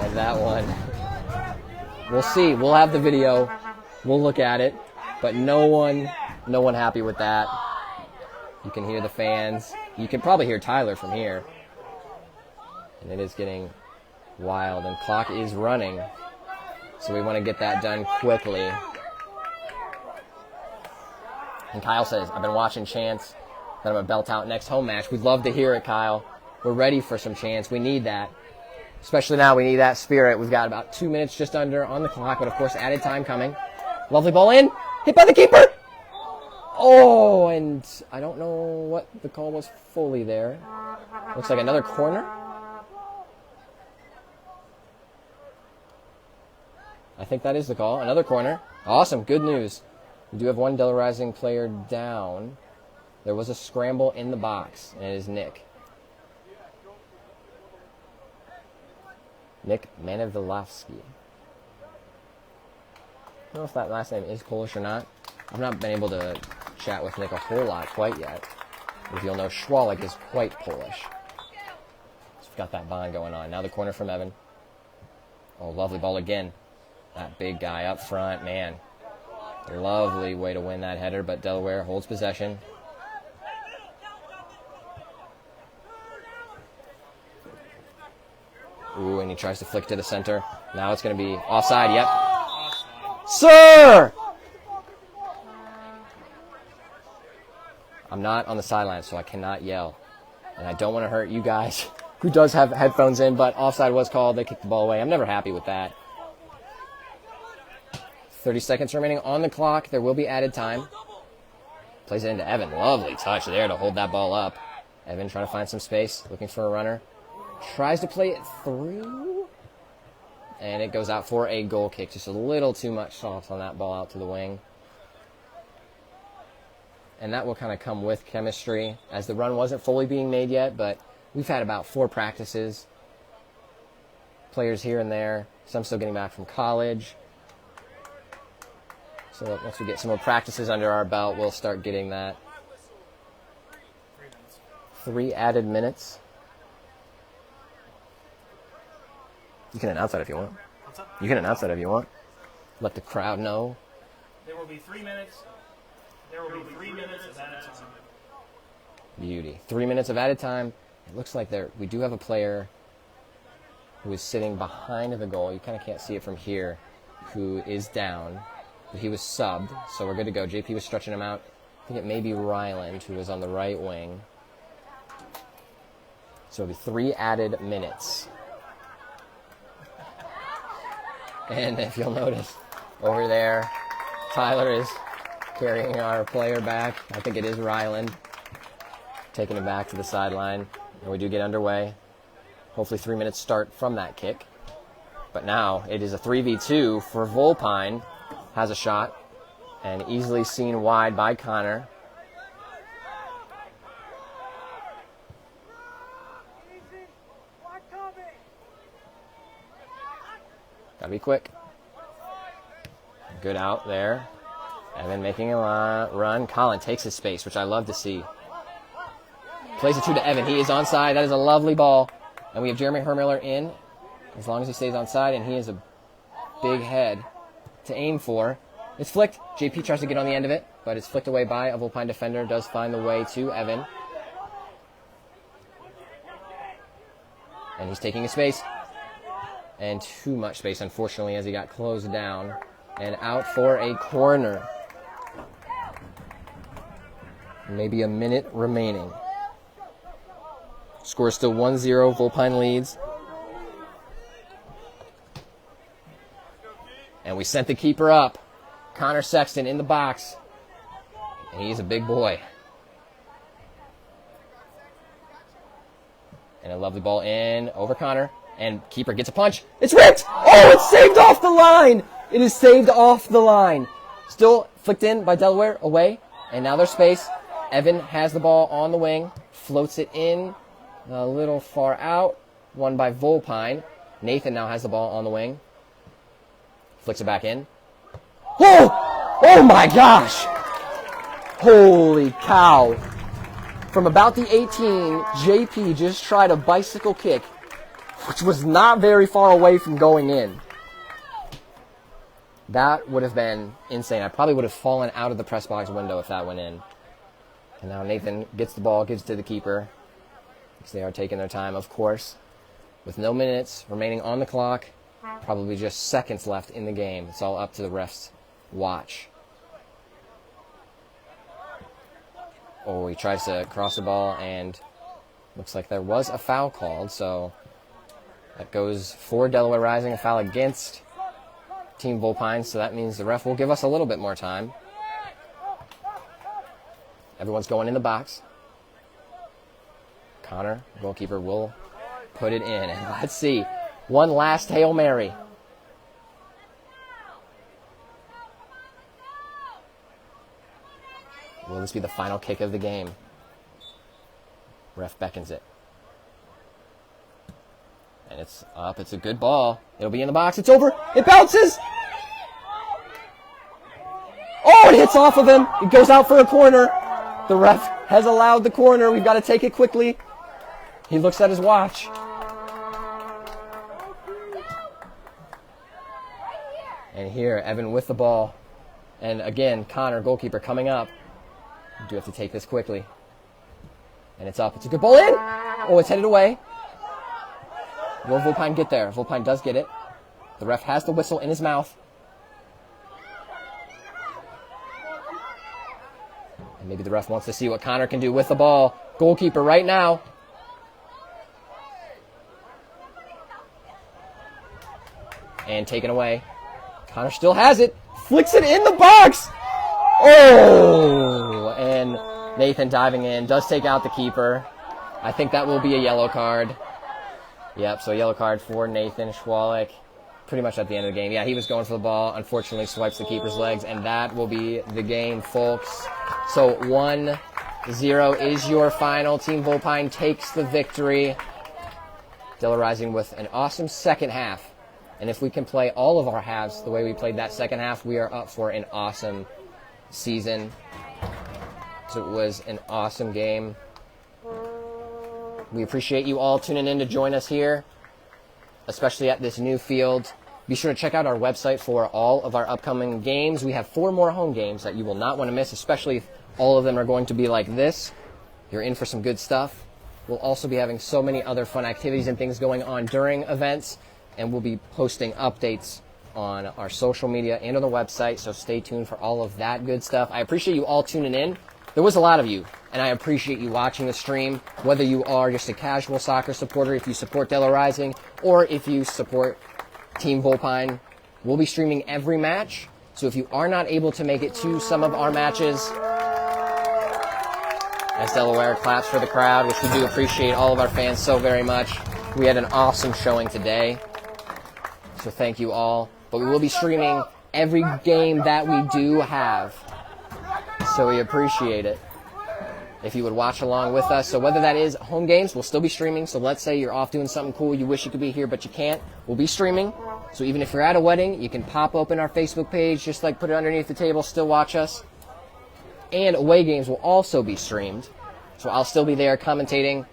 And that one. We'll see. We'll have the video. We'll look at it. But no one happy with that. You can hear the fans. You can probably hear Tyler from here. And it is getting wild. And clock is running. So we want to get that done quickly. And Kyle says, I've been watching Chance. That I'm going to belt out next home match. We'd love to hear it, Kyle. We're ready for some Chance. We need that. Especially now, we need that spirit. We've got about 2 minutes just under on the clock, but of course, added time coming. Lovely ball in. Hit by the keeper. Oh, and I don't know what the call was fully there. Looks like another corner. I think that is the call. Another corner. Awesome. Good news. We do have one Delaware Rising player down. There was a scramble in the box, and it is Nick. Nick Manivilovsky. I don't know if that last name is Polish or not. I've not been able to chat with Nick a whole lot quite yet. As you'll know, Chwalik is quite Polish. So we've got that bond going on. Now the corner from Evan. Oh, lovely ball again. That big guy up front, man. Lovely way to win that header, but Delaware holds possession. Ooh, and he tries to flick to the center. Now it's going to be offside. Yep. Sir! I'm not on the sideline, so I cannot yell. And I don't want to hurt you guys who does have headphones in, but offside was called. They kicked the ball away. I'm never happy with that. 30 seconds remaining on the clock. There will be added time. Plays it into Evan. Lovely touch there to hold that ball up. Evan trying to find some space, looking for a runner. Tries to play it through. And it goes out for a goal kick. Just a little too much sauce on that ball out to the wing. And that will kind of come with chemistry, as the run wasn't fully being made yet, but we've had about 4 practices. Players here and there. Some still getting back from college. So once we get some more practices under our belt, we'll start getting that. 3 added minutes. You can announce that if you want. What's up? You can announce that if you want. Let the crowd know. There will be 3 minutes. There will be 3 minutes of added time. Beauty. 3 minutes of added time. It looks like we do have a player who is sitting behind the goal. You kind of can't see it from here, who is down. But he was subbed, so we're good to go. JP was stretching him out. I think it may be Ryland, who is on the right wing. So it'll be 3 added minutes. And if you'll notice, over there, Tyler is carrying our player back. I think it is Ryland. Taking him back to the sideline. And we do get underway. Hopefully 3 minutes start from that kick. But now it is a 3v2 for Vulpine. Has a shot. And easily seen wide by Connor. Gotta be quick. Good out there. Evan making a run. Colin takes his space, which I love to see. Plays it to Evan. He is onside. That is a lovely ball. And we have Jeremy Hermiller in, as long as he stays onside, and he is a big head to aim for. It's flicked. JP tries to get on the end of it, but it's flicked away by a Vulpine defender. Does find the way to Evan. And he's taking his space. And too much space, unfortunately, as he got closed down. And out for a corner. Maybe a minute remaining. Score still 1-0. Vulpine leads. And we sent the keeper up. Connor Sexton in the box. And he's a big boy. And a lovely ball in over Connor. And keeper gets a punch. It's ripped! Oh, it's saved off the line! It is saved off the line. Still flicked in by Delaware, away. And now there's space. Evan has the ball on the wing. Floats it in a little far out. Won by Vulpine. Nathan now has the ball on the wing. Flicks it back in. Oh! Oh my gosh! Holy cow. From about the 18, JP just tried a bicycle kick, which was not very far away from going in. That would have been insane. I probably would have fallen out of the press box window if that went in. And now Nathan gets the ball, gives it to the keeper. Because they are taking their time, of course. with no minutes remaining on the clock, probably just seconds left in the game. It's all up to the refs' watch. Oh, he tries to cross the ball, and looks like there was a foul called, so that goes for Delaware Rising, a foul against Team Vulpine, so that means the ref will give us a little bit more time. Everyone's going in the box. Connor, goalkeeper, will put it in. And let's see. One last Hail Mary. Will this be the final kick of the game? Ref beckons it. And it's up. It's a good ball. It'll be in the box. It's over. It bounces. Oh, it hits off of him. It goes out for a corner. The ref has allowed the corner. We've got to take it quickly. He looks at his watch. And here, Evan with the ball. And again, Connor, goalkeeper, coming up. We do have to take this quickly. And it's up. It's a good ball in. Oh, it's headed away. Will Vulpine get there? Vulpine does get it. The ref has the whistle in his mouth. And maybe the ref wants to see what Connor can do with the ball. Goalkeeper right now. And taken away. Connor still has it. Flicks it in the box. Oh! And Nathan diving in. Does take out the keeper. I think that will be a yellow card. Yep, so yellow card for Nathan Chwalik. Pretty much at the end of the game. Yeah, he was going for the ball. Unfortunately, swipes the keeper's legs. And that will be the game, folks. So 1-0 is your final. Team Vulpine takes the victory. Delaware Rising with an awesome second half. And if we can play all of our halves the way we played that second half, we are up for an awesome season. So it was an awesome game. We appreciate you all tuning in to join us here, especially at this new field. Be sure to check out our website for all of our upcoming games. We have 4 more home games that you will not want to miss, especially if all of them are going to be like this. You're in for some good stuff. We'll also be having so many other fun activities and things going on during events, and we'll be posting updates on our social media and on the website, so stay tuned for all of that good stuff. I appreciate you all tuning in. There was a lot of you, and I appreciate you watching the stream, whether you are just a casual soccer supporter, if you support Delaware Rising, or if you support Team Vulpine. We'll be streaming every match, so if you are not able to make it to some of our matches, as Delaware claps for the crowd, which we do appreciate all of our fans so very much. We had an awesome showing today, so thank you all. But we will be streaming every game that we do have, so we appreciate it if you would watch along with us. So whether that is home games, we'll still be streaming. So let's say you're off doing something cool, you wish you could be here, but you can't. We'll be streaming. So even if you're at a wedding, you can pop open our Facebook page, just like put it underneath the table, still watch us. And away games will also be streamed. So I'll still be there commentating.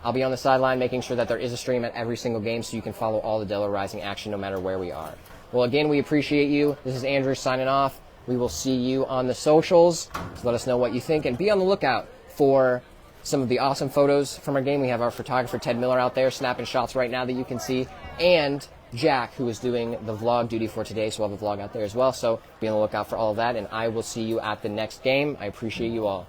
I'll be on the sideline making sure that there is a stream at every single game so you can follow all the Delaware Rising action no matter where we are. Well, again, we appreciate you. This is Andrew signing off. We will see you on the socials. So let us know what you think, and be on the lookout for some of the awesome photos from our game. We have our photographer Ted Miller out there snapping shots right now that you can see, and Jack, who is doing the vlog duty for today, so we'll have a vlog out there as well. So be on the lookout for all of that, and I will see you at the next game. I appreciate you all.